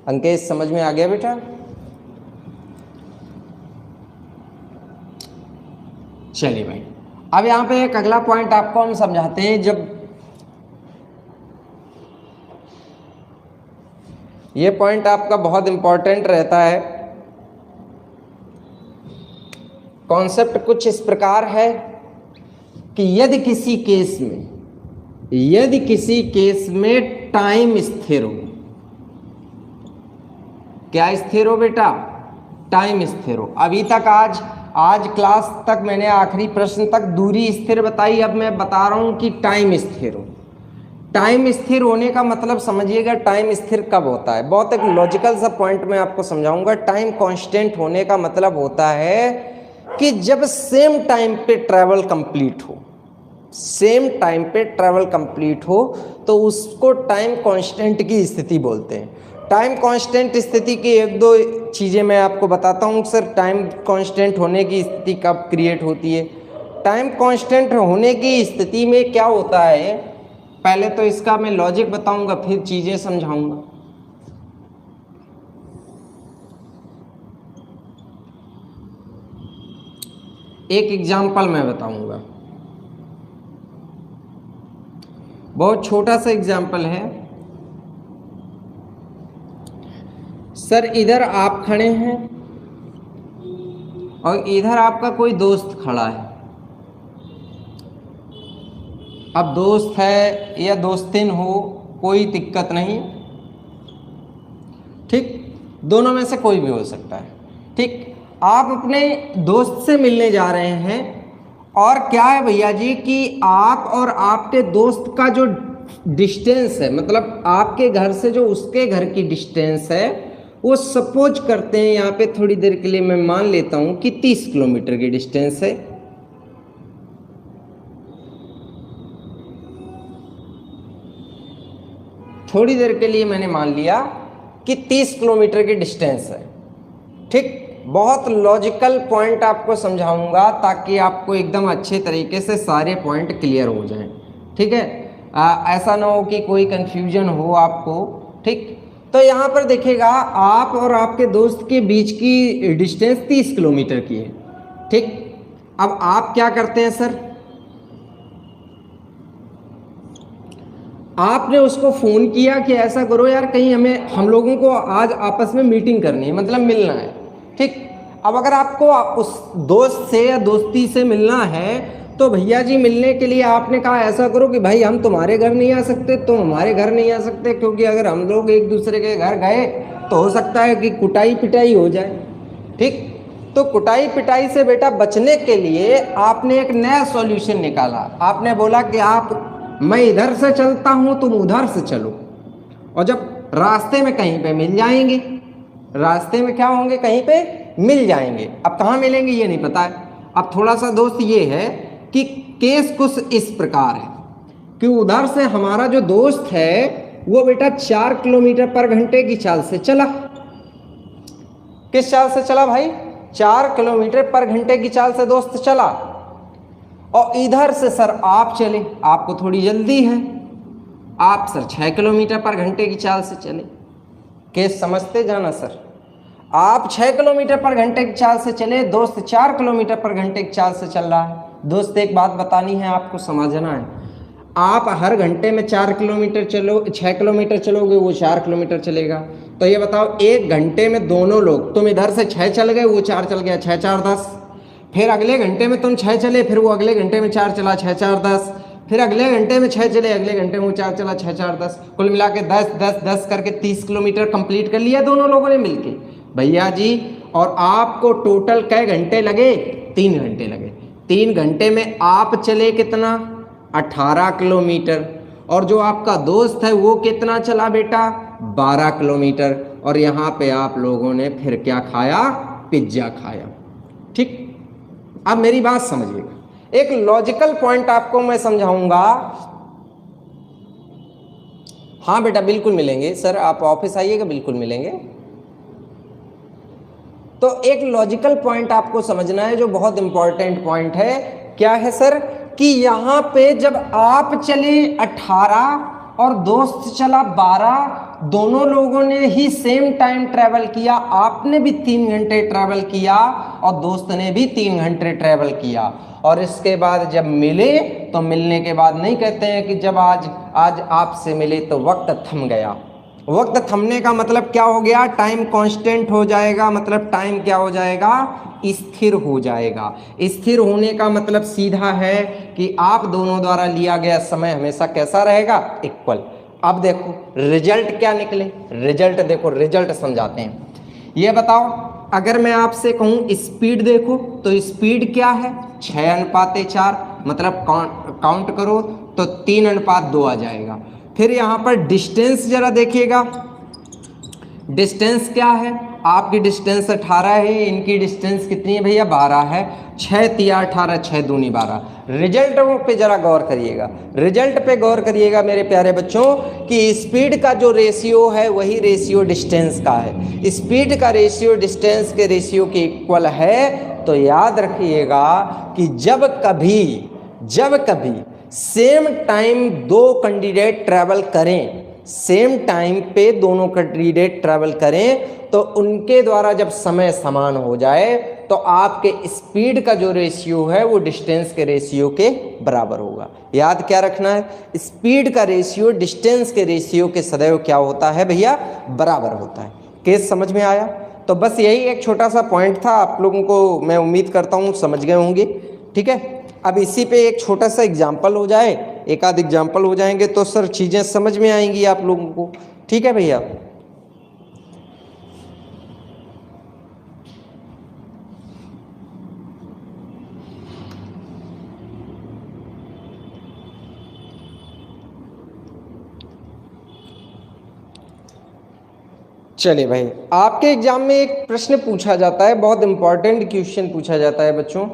अंकेश समझ में आ गया बेटा? चलिए भाई, अब यहाँ पे एक अगला पॉइंट आपको हम समझाते हैं। जब ये पॉइंट आपका बहुत इंपॉर्टेंट रहता है। कॉन्सेप्ट कुछ इस प्रकार है कि यदि किसी केस में टाइम स्थिर हो, क्या स्थिर हो बेटा? टाइम स्थिर हो। अभी तक आज क्लास तक मैंने आखिरी प्रश्न तक दूरी स्थिर बताई, अब मैं बता रहा हूं कि टाइम स्थिर हो। टाइम स्थिर होने का मतलब समझिएगा, टाइम स्थिर कब होता है? बहुत एक लॉजिकल सा पॉइंट मैं आपको समझाऊंगा। टाइम कांस्टेंट होने का मतलब होता है कि जब सेम टाइम पे ट्रैवल कंप्लीट हो, सेम टाइम पे ट्रैवल कंप्लीट हो तो उसको टाइम कांस्टेंट की स्थिति बोलते हैं। टाइम कांस्टेंट स्थिति की एक दो चीज़ें मैं आपको बताता हूँ सर। टाइम कांस्टेंट होने की स्थिति कब क्रिएट होती है? टाइम कांस्टेंट होने की स्थिति में क्या होता है, पहले तो इसका मैं लॉजिक बताऊंगा फिर चीज़ें समझाऊंगा। एक एग्जाम्पल मैं बताऊंगा, बहुत छोटा सा एग्जाम्पल है सर। इधर आप खड़े हैं और इधर आपका कोई दोस्त खड़ा है। अब दोस्त है या दोस्तिन हो, कोई दिक्कत नहीं, ठीक, दोनों में से कोई भी हो सकता है। ठीक, आप अपने दोस्त से मिलने जा रहे हैं और क्या है भैया जी कि आप और आपके दोस्त का जो डिस्टेंस है, मतलब आपके घर से जो उसके घर की डिस्टेंस है, वो सपोज करते हैं यहाँ पे थोड़ी देर के लिए मैं मान लेता हूँ कि 30 किलोमीटर की डिस्टेंस है। थोड़ी देर के लिए मैंने मान लिया कि 30 किलोमीटर की डिस्टेंस है। ठीक, बहुत लॉजिकल पॉइंट आपको समझाऊंगा ताकि आपको एकदम अच्छे तरीके से सारे पॉइंट क्लियर हो जाएं। ठीक है, ऐसा ना हो कि कोई कंफ्यूजन हो आपको। ठीक, तो यहाँ पर देखिएगा आप और आपके दोस्त के बीच की डिस्टेंस 30 किलोमीटर की है। ठीक, अब आप क्या करते हैं सर, आपने उसको फ़ोन किया कि ऐसा करो यार, कहीं हम लोगों को आज आपस में मीटिंग करनी है, मतलब मिलना है। ठीक, अब अगर आपको उस दोस्त से या दोस्ती से मिलना है तो भैया जी मिलने के लिए आपने कहा ऐसा करो कि भाई हम तुम्हारे घर नहीं आ सकते, तुम हमारे घर नहीं आ सकते, क्योंकि अगर हम लोग एक दूसरे के घर गए तो हो सकता है कि कुटाई पिटाई हो जाए। ठीक, तो कुटाई पिटाई से बेटा बचने के लिए आपने एक नया सॉल्यूशन निकाला। आपने बोला कि मैं इधर से चलता हूं, तुम उधर से चलो, और जब रास्ते में कहीं पे मिल जाएंगे, रास्ते में क्या होंगे, कहीं पे मिल जाएंगे। अब कहाँ मिलेंगे ये नहीं पता है। अब थोड़ा सा दोस्त ये है कि केस कुछ इस प्रकार है कि उधर से हमारा जो दोस्त है वो बेटा 4 किलोमीटर पर घंटे की चाल से चला। किस चाल से चला भाई? 4 किलोमीटर पर घंटे की चाल से दोस्त चला। और इधर से सर आप चले, आपको थोड़ी जल्दी है, आप सर 6 किलोमीटर पर घंटे की चाल से चले। केस समझते जाना सर, आप 6 किलोमीटर पर घंटे की चाल से चले, दोस्त 4 किलोमीटर पर घंटे की चाल से चल रहा है। दोस्त एक बात बतानी है आपको, समझना है, आप हर घंटे में 4 किलोमीटर चलो, 6 किलोमीटर चलोगे, वो 4 किलोमीटर चलेगा। तो ये बताओ, एक घंटे में दोनों लोग, तुम इधर से 6 चल गए, वो 4 चल गया, 6 4 10, फिर अगले घंटे में तुम 6 चले, फिर वो अगले घंटे में 4 चला, 6 4 10, फिर अगले घंटे में 6 चले, अगले घंटे में वो 4 चला, 6 4 10, कुल मिला के 10 10 10 करके 30 किलोमीटर कंप्लीट कर लिया दोनों लोगों ने मिलके भैया जी। और आपको टोटल कै घंटे लगे? 3 घंटे लगे। 3 घंटे में आप चले कितना? 18 किलोमीटर, और जो आपका दोस्त है वो कितना चला बेटा, 12 किलोमीटर। और यहाँ पे आप लोगों ने फिर क्या खाया, पिज्जा खाया। ठीक, अब मेरी बात समझिएगा, एक लॉजिकल पॉइंट आपको मैं समझाऊंगा। हाँ बेटा बिल्कुल मिलेंगे सर, आप ऑफिस आइएगा, बिल्कुल मिलेंगे। तो एक लॉजिकल पॉइंट आपको समझना है जो बहुत इंपॉर्टेंट पॉइंट है। क्या है सर, कि यहां पे जब आप चले 18 और दोस्त चला 12, दोनों लोगों ने ही सेम टाइम ट्रेवल किया। आपने भी 3 घंटे ट्रेवल किया और दोस्त ने भी 3 घंटे ट्रेवल किया। और इसके बाद जब मिले तो मिलने के बाद नहीं कहते हैं कि जब आज आपसे मिले तो वक्त थम गया। वक्त थमने का मतलब क्या हो गया, टाइम कांस्टेंट हो जाएगा, मतलब टाइम क्या हो जाएगा, स्थिर हो जाएगा। स्थिर होने का मतलब सीधा है कि आप दोनों द्वारा लिया गया समय हमेशा कैसा रहेगा, इक्वल। अब देखो रिजल्ट क्या निकले, रिजल्ट देखो, रिजल्ट समझाते हैं। ये बताओ, अगर मैं आपसे कहूं स्पीड देखो, तो स्पीड क्या है, 6:4, मतलब काउंट करो तो 3:2 आ जाएगा। फिर यहाँ पर डिस्टेंस जरा देखिएगा, डिस्टेंस क्या है, आपकी डिस्टेंस 18 है, इनकी डिस्टेंस कितनी है भैया, 12 है। 6 तिया 18, 6 दूनी 12। रिजल्ट पे जरा गौर करिएगा, रिजल्ट पे गौर करिएगा मेरे प्यारे बच्चों, कि स्पीड का जो रेशियो है वही रेशियो डिस्टेंस का है। स्पीड का रेशियो डिस्टेंस के रेशियो के इक्वल है। तो याद रखिएगा कि जब कभी सेम टाइम दो कैंडिडेट ट्रैवल करें, सेम टाइम पे दोनों कैंडिडेट ट्रैवल करें, तो उनके द्वारा जब समय समान हो जाए तो आपके स्पीड का जो रेशियो है वो डिस्टेंस के रेशियो के बराबर होगा। याद क्या रखना है, स्पीड का रेशियो डिस्टेंस के रेशियो के सदैव क्या होता है भैया, बराबर होता है। केस समझ में आया? तो बस यही एक छोटा सा पॉइंट था, आप लोगों को मैं उम्मीद करता हूँ समझ गए होंगे। ठीक है, अब इसी पे एक छोटा सा एग्जाम्पल हो जाए, एक आध एग्जाम्पल हो जाएंगे तो सर चीज़ें समझ में आएंगी आप लोगों को। ठीक है भैया, चलिए भाई, आपके एग्जाम में एक प्रश्न पूछा जाता है, बहुत इंपॉर्टेंट क्वेश्चन पूछा जाता है बच्चों,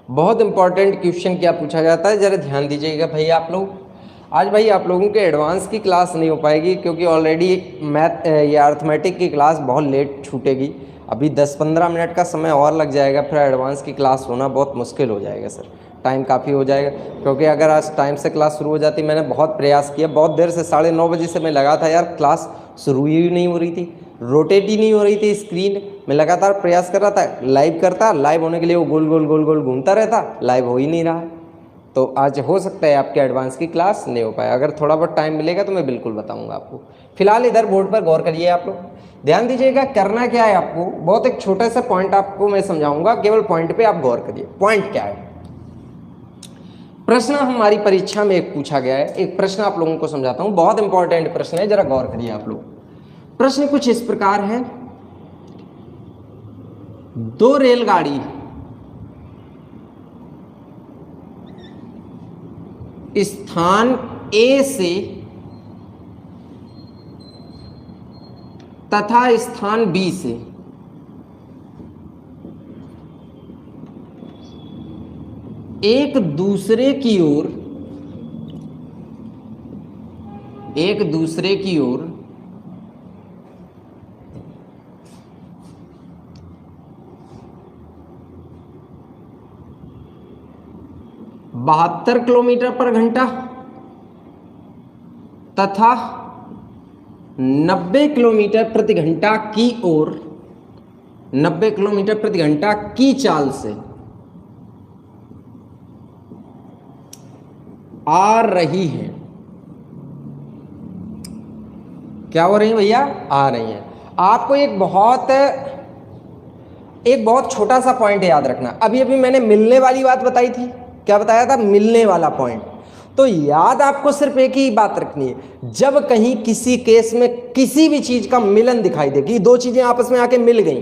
बहुत इंपॉर्टेंट क्वेश्चन क्या पूछा जाता है, जरा ध्यान दीजिएगा भाई आप लोग। आज भाई आप लोगों के एडवांस की क्लास नहीं हो पाएगी क्योंकि ऑलरेडी मैथ या अर्थमेटिक की क्लास बहुत लेट छूटेगी। अभी 10-15 मिनट का समय और लग जाएगा, फिर एडवांस की क्लास होना बहुत मुश्किल हो जाएगा सर, टाइम काफ़ी हो जाएगा। क्योंकि अगर आज टाइम से क्लास शुरू हो जाती, मैंने बहुत प्रयास किया, बहुत देर से 9:30 बजे से मैं लगा था यार, क्लास शुरू ही नहीं हो रही थी, रोटेट ही नहीं हो रही थी स्क्रीन। मैं लगातार प्रयास कर रहा था, लाइव करता, लाइव होने के लिए वो गोल गोल गोल गोल घूमता रहता, लाइव हो ही नहीं रहा। तो आज हो सकता है आपके एडवांस की क्लास नहीं हो पाए, अगर थोड़ा बहुत टाइम मिलेगा तो मैं बिल्कुल बताऊंगा आपको। फिलहाल इधर बोर्ड पर गौर करिए आप लोग, ध्यान दीजिएगा। करना क्या है आपको, बहुत एक छोटा सा पॉइंट आपको मैं समझाऊंगा, केवल पॉइंट पे आप गौर करिए। पॉइंट क्या है, प्रश्न हमारी परीक्षा में एक पूछा गया है, एक प्रश्न आप लोगों को समझाता हूं, बहुत इंपॉर्टेंट प्रश्न है, जरा गौर करिए आप लोग। प्रश्न कुछ इस प्रकार है, दो रेलगाड़ी स्थान ए से तथा स्थान बी से एक दूसरे की ओर 72 किलोमीटर पर घंटा तथा 90 किलोमीटर प्रति घंटा की ओर 90 किलोमीटर प्रति घंटा की चाल से आ रही हैं। क्या हो रही है भैया, आ रही हैं। आपको एक बहुत छोटा सा पॉइंट याद रखना। अभी मैंने मिलने वाली बात बताई थी, क्या बताया था, मिलने वाला पॉइंट। तो याद आपको सिर्फ एक ही बात रखनी है, जब कहीं किसी केस में किसी भी चीज का मिलन दिखाई दे कि दो चीजें आपस में आके मिल गई,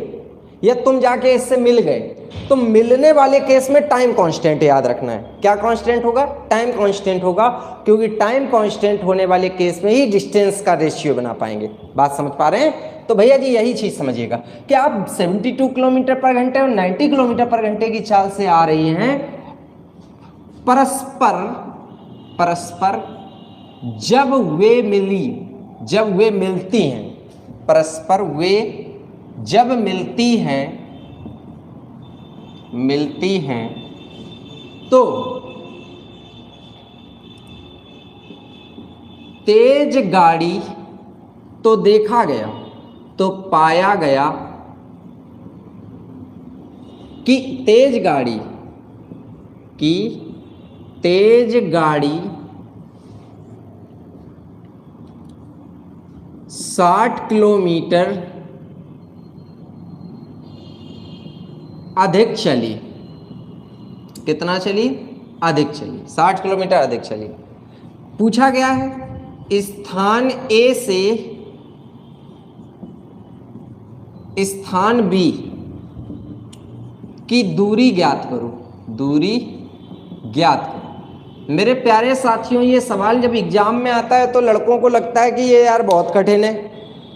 या तुम जाके इससे मिल गए, तो मिलने वाले केस में टाइम कांस्टेंट याद रखना है। क्या कांस्टेंट होगा? टाइम कांस्टेंट होगा, क्योंकि टाइम कांस्टेंट होने वाले केस में ही डिस्टेंस का रेशियो बना पाएंगे। बात समझ पा रहे हैं? तो भैया जी यही चीज समझिएगा कि आप 72 किलोमीटर पर घंटे और 90 किलोमीटर पर घंटे की चाल से आ रही हैं, परस्पर जब वे मिलती हैं, परस्पर वे जब मिलती हैं तो तेज गाड़ी, तो देखा गया, तो पाया गया कि तेज गाड़ी 60 किलोमीटर अधिक चली। कितना चली? अधिक चली, 60 किलोमीटर अधिक चली। पूछा गया है स्थान ए से स्थान बी की दूरी ज्ञात करो, दूरी ज्ञात करो। मेरे प्यारे साथियों, ये सवाल जब एग्जाम में आता है तो लड़कों को लगता है कि ये यार बहुत कठिन है।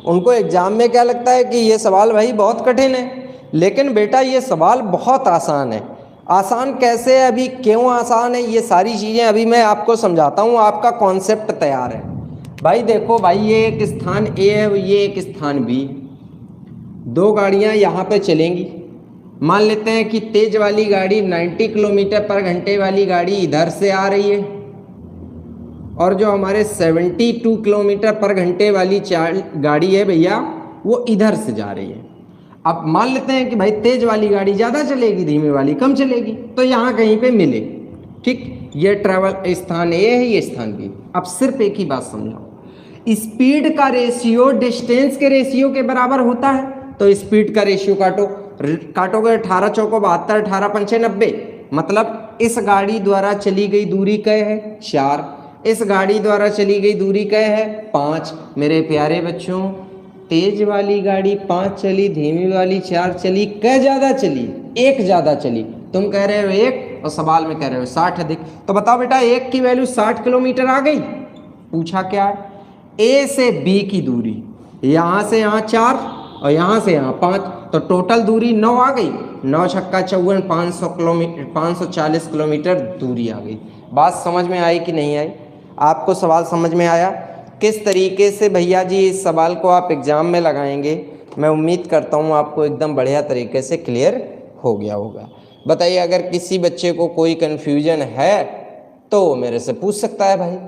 उनको एग्जाम में क्या लगता है कि ये सवाल भाई बहुत कठिन है, लेकिन बेटा ये सवाल बहुत आसान है। आसान कैसे है, अभी क्यों आसान है, ये सारी चीज़ें अभी मैं आपको समझाता हूँ। आपका कॉन्सेप्ट तैयार है भाई। देखो भाई, ये एक स्थान ए है, ये एक स्थान बी, दो गाड़ियाँ यहाँ पे चलेंगी। मान लेते हैं कि तेज वाली गाड़ी 90 किलोमीटर पर घंटे वाली गाड़ी इधर से आ रही है, और जो हमारे 72 किलोमीटर पर घंटे वाली गाड़ी है भैया, वो इधर से जा रही है। अब मान लेते हैं कि भाई तेज वाली गाड़ी ज़्यादा चलेगी, धीमी वाली कम चलेगी, तो यहाँ कहीं पे मिले। ठीक, ये ट्रैवल स्थान ए है, ये स्थान बी। अब सिर्फ एक ही बात समझो, स्पीड का रेशियो डिस्टेंस के रेशियो के बराबर होता है। तो स्पीड का रेशियो काटोगे 18 चौको 72, 18 पंचे 90, मतलब इस गाड़ी द्वारा चली गई दूरी क्या है? 4। इस गाड़ी द्वारा चली गई दूरी क्या है? 5। मेरे प्यारे बच्चों, तेज वाली गाड़ी 5 चली, धीमी वाली 4 चली, क्या ज़्यादा चली? 1 ज़्यादा चली। तुम कह रहे हो 1 और सवाल में कह रहे हो 60 अधिक। तो बताओ बेटा, 1 की वैल्यू 60 किलोमीटर आ गई। पूछा क्या है? ए से बी की दूरी, यहाँ से यहाँ 4 और यहाँ से यहाँ 5, तो टोटल दूरी 9 आ गई। 9 छक्का 54, 500 किलोमीटर, 540 किलोमीटर दूरी आ गई। बात समझ में आई कि नहीं आई? आपको सवाल समझ में आया? किस तरीके से भैया जी इस सवाल को आप एग्ज़ाम में लगाएंगे, मैं उम्मीद करता हूँ आपको एकदम बढ़िया तरीके से क्लियर हो गया होगा। बताइए, अगर किसी बच्चे को कोई कन्फ्यूजन है तो वो मेरे से पूछ सकता है भाई।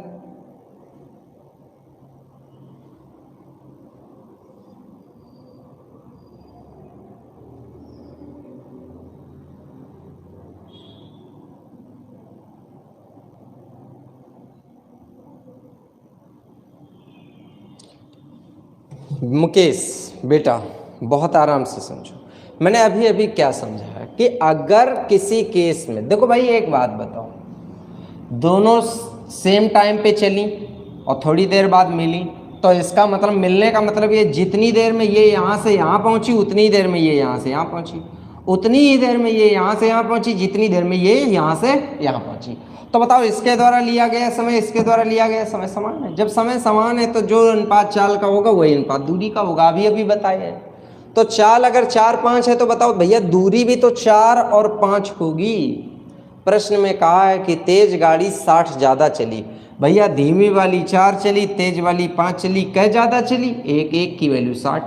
मुकेश बेटा, बहुत आराम से समझो। मैंने अभी अभी क्या समझा है कि अगर किसी केस में, देखो भाई एक बात बताओ, दोनों सेम टाइम पे चली और थोड़ी देर बाद मिली, तो इसका मतलब, मिलने का मतलब ये जितनी देर में ये यहाँ से यहाँ पहुँची उतनी ही देर में ये यहाँ से यहाँ पहुँची, उतनी ही देर में ये यहाँ से यहाँ पहुँची जितनी देर में ये यहाँ से यहाँ पहुँची। तो बताओ, इसके द्वारा लिया गया समय, इसके द्वारा लिया गया समय समान है। जब समय समान है तो जो अनुपात चाल का होगा वही अनुपात दूरी का होगा। अभी अभी बताया है। तो चाल अगर 4, 5 है तो बताओ भैया, दूरी भी तो 4 और 5 होगी। प्रश्न में कहा है कि तेज गाड़ी 60 ज़्यादा चली। भैया धीमी वाली 4 चली, तेज वाली 5 चली, क्या ज़्यादा चली? 1 की वैल्यू 60।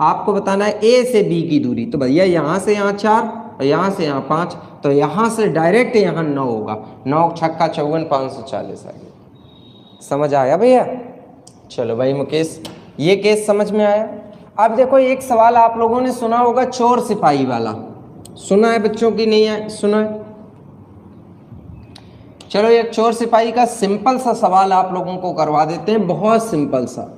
आपको बताना है ए से बी की दूरी। तो भैया यहाँ से यहाँ 4 और यहाँ से यहाँ 5, तो यहाँ से डायरेक्ट यहाँ 9 होगा। 9 छक्का 54, 540 आ गया। समझ आया भैया? चलो भाई मुकेश, ये केस समझ में आया। अब देखो, एक सवाल आप लोगों ने सुना होगा, चोर सिपाही वाला। सुना है बच्चों की नहीं है? सुना है? चलो एक चोर सिपाही का सिंपल सा सवाल आप लोगों को करवा देते हैं, बहुत सिंपल सा।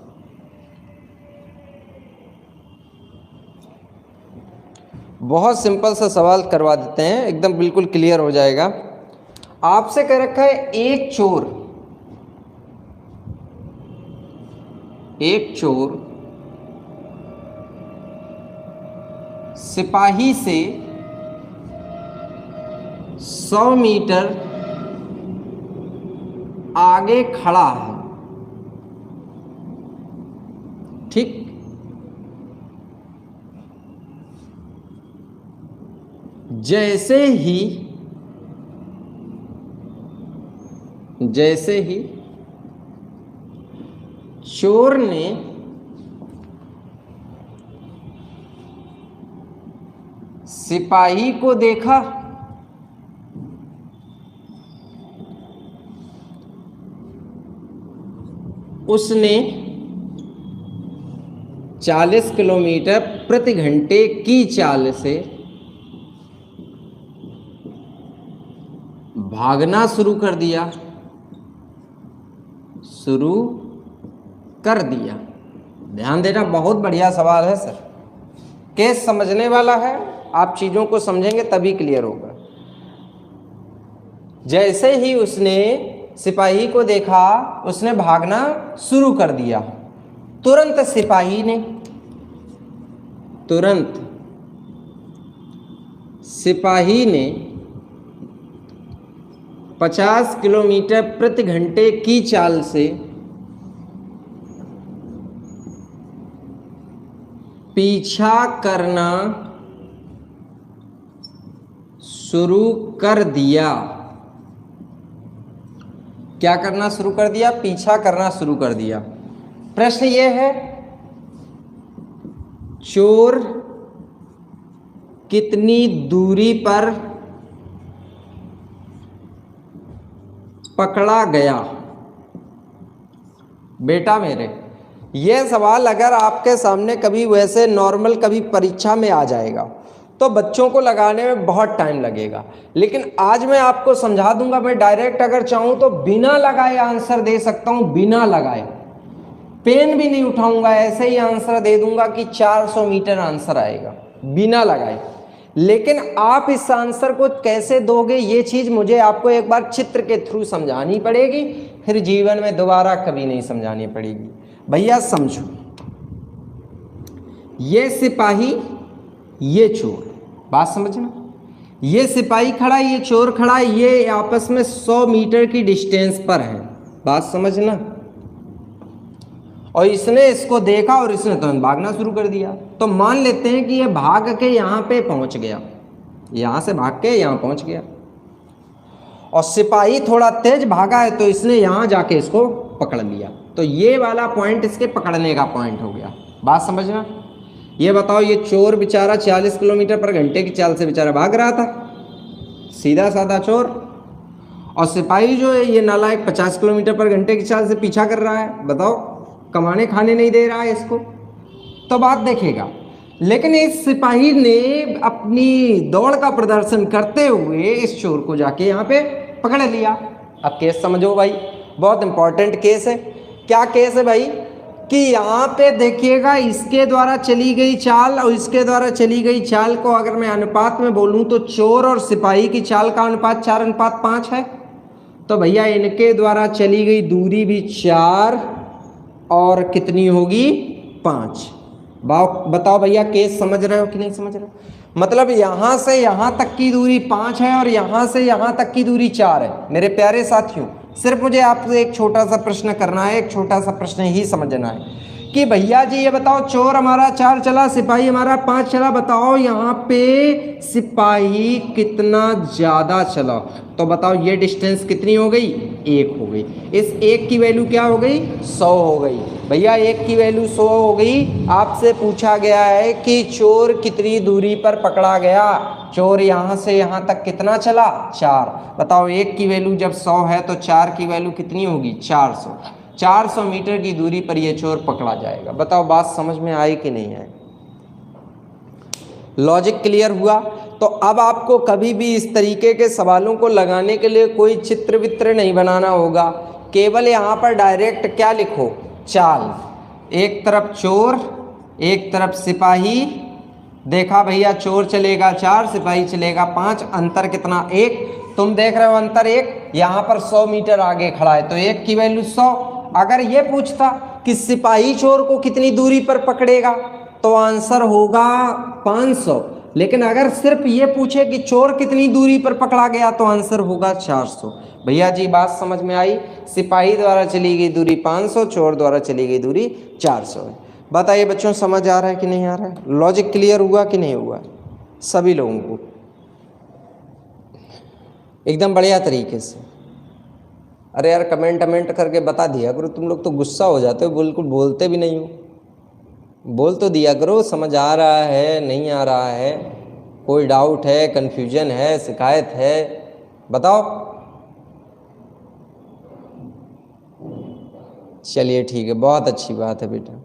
बहुत सिंपल सा सवाल करवा देते हैं, एकदम बिल्कुल क्लियर हो जाएगा। आपसे कह रखा है, एक चोर सिपाही से 100 मीटर आगे खड़ा है, ठीक। जैसे ही चोर ने सिपाही को देखा, उसने 40 किलोमीटर प्रति घंटे की चाल से भागना शुरू कर दिया। ध्यान देना, बहुत बढ़िया सवाल है सर, केस समझने वाला है, आप चीजों को समझेंगे तभी क्लियर होगा। जैसे ही उसने सिपाही को देखा, उसने भागना शुरू कर दिया। तुरंत सिपाही ने 50 किलोमीटर प्रति घंटे की चाल से पीछा करना शुरू कर दिया। क्या करना शुरू कर दिया? पीछा करना शुरू कर दिया। प्रश्न ये है, चोर कितनी दूरी पर पकड़ा गया? बेटा मेरे, यह सवाल अगर आपके सामने कभी वैसे नॉर्मल कभी परीक्षा में आ जाएगा तो बच्चों को लगाने में बहुत टाइम लगेगा, लेकिन आज मैं आपको समझा दूंगा। मैं डायरेक्ट अगर चाहूं तो बिना लगाए आंसर दे सकता हूं, बिना लगाए, पेन भी नहीं उठाऊंगा, ऐसे ही आंसर दे दूंगा कि 400 मीटर आंसर आएगा बिना लगाए। लेकिन आप इस आंसर को कैसे दोगे, ये चीज मुझे आपको एक बार चित्र के थ्रू समझानी पड़ेगी, फिर जीवन में दोबारा कभी नहीं समझानी पड़ेगी। भैया समझो, ये सिपाही, ये चोर, बात समझना, ये सिपाही खड़ा है, ये चोर खड़ा है, ये आपस में 100 मीटर की डिस्टेंस पर है, बात समझना। और इसने इसको देखा और इसने तुरंत भागना शुरू कर दिया। तो मान लेते हैं कि ये भाग के यहां पे पहुंच गया, यहां से भाग के यहां पहुंच गया, और सिपाही थोड़ा तेज भागा है तो इसने यहां जाके इसको पकड़ लिया। तो ये वाला पॉइंट इसके पकड़ने का पॉइंट हो गया, बात समझना। ये बताओ, ये चोर बेचारा 40 किलोमीटर पर घंटे की चाल से बेचारा भाग रहा था, सीधा साधा चोर, और सिपाही जो है ये नालायक 50 किलोमीटर पर घंटे की चाल से पीछा कर रहा है। बताओ, कमाने खाने नहीं दे रहा है इसको, तो बात देखेगा। लेकिन इस सिपाही ने अपनी दौड़ का प्रदर्शन करते हुए इस चोर को जाके यहाँ पे पकड़ लिया। अब केस समझो भाई, बहुत इंपॉर्टेंट केस है। क्या केस है भाई कि यहाँ पे देखिएगा, इसके द्वारा चली गई चाल और इसके द्वारा चली गई चाल को अगर मैं अनुपात में बोलूँ तो चोर और सिपाही की चाल का अनुपात 4:5 है। तो भैया इनके द्वारा चली गई दूरी भी 4 और कितनी होगी? 5। बताओ भैया, केस समझ रहे हो कि नहीं समझ रहे हो? मतलब यहां से यहां तक की दूरी 5 है और यहां से यहां तक की दूरी 4 है। मेरे प्यारे साथियों, सिर्फ मुझे आपसे एक छोटा सा प्रश्न करना है, एक छोटा सा प्रश्न ही समझना है कि भैया जी ये बताओ, चोर हमारा 4 चला, सिपाही हमारा 5 चला, बताओ यहाँ पे सिपाही कितना ज्यादा चला? तो बताओ ये डिस्टेंस कितनी हो गई? 1 हो गई। इस 1 की वैल्यू क्या हो गई? 100 हो गई। भैया 1 की वैल्यू 100 हो गई। आपसे पूछा गया है कि चोर कितनी दूरी पर पकड़ा गया? चोर यहाँ से यहाँ तक कितना चला? 4। बताओ 1 की वैल्यू जब 100 है तो 4 की वैल्यू कितनी होगी? 400। 400 मीटर की दूरी पर यह चोर पकड़ा जाएगा। बताओ बात समझ में आई कि नहीं आई? लॉजिक क्लियर हुआ? तो अब आपको कभी भी इस तरीके के सवालों को लगाने के लिए कोई चित्र वित्र नहीं बनाना होगा, केवल यहाँ पर डायरेक्ट क्या लिखो? चाल। एक तरफ चोर, एक तरफ सिपाही। देखा भैया, चोर चलेगा 4, सिपाही चलेगा 5, अंतर कितना? 1। तुम देख रहे हो अंतर 1। यहाँ पर 100 मीटर आगे खड़ा है तो 1 की वैल्यू 100। अगर ये पूछता कि सिपाही चोर को कितनी दूरी पर पकड़ेगा तो आंसर होगा 500। लेकिन अगर सिर्फ ये पूछे कि चोर कितनी दूरी पर पकड़ा गया तो आंसर होगा 400। भैया जी बात समझ में आई? सिपाही द्वारा चली गई दूरी 500, चोर द्वारा चली गई दूरी 400 है। बताइए बच्चों, समझ आ रहा है कि नहीं आ रहा है? लॉजिक क्लियर हुआ कि नहीं हुआ सभी लोगों को? एकदम बढ़िया तरीके से। अरे यार कमेंट करके बता दिया करो, तुम लोग तो गुस्सा हो जाते हो, बिल्कुल बोलते भी नहीं हो। बोल तो दिया करो समझ आ रहा है नहीं आ रहा है, कोई डाउट है, कन्फ्यूजन है, शिकायत है, बताओ। चलिए ठीक है, बहुत अच्छी बात है बेटा।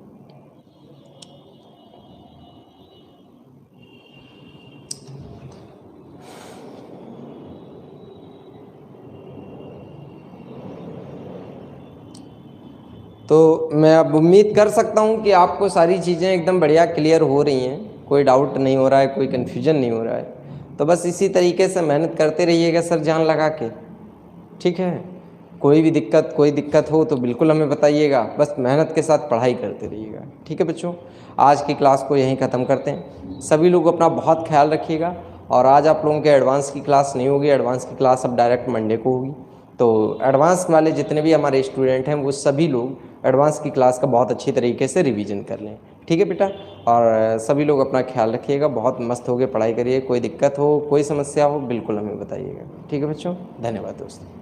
तो मैं अब उम्मीद कर सकता हूँ कि आपको सारी चीज़ें एकदम बढ़िया क्लियर हो रही हैं, कोई डाउट नहीं हो रहा है, कोई कन्फ्यूजन नहीं हो रहा है। तो बस इसी तरीके से मेहनत करते रहिएगा सर जान लगा के, ठीक है? कोई दिक्कत हो तो बिल्कुल हमें बताइएगा, बस मेहनत के साथ पढ़ाई करते रहिएगा, ठीक है बच्चों? आज की क्लास को यहीं ख़त्म करते हैं। सभी लोग अपना बहुत ख्याल रखिएगा। और आज आप लोगों के एडवांस की क्लास नहीं होगी, एडवांस की क्लास अब डायरेक्ट मंडे को होगी। तो एडवांस वाले जितने भी हमारे स्टूडेंट हैं वो सभी लोग एडवांस की क्लास का बहुत अच्छी तरीके से रिवीजन कर लें, ठीक है बेटा? और सभी लोग अपना ख्याल रखिएगा, बहुत मस्त होकर पढ़ाई करिए। कोई दिक्कत हो, कोई समस्या हो, बिल्कुल हमें बताइएगा, ठीक है बच्चों? धन्यवाद दोस्तों।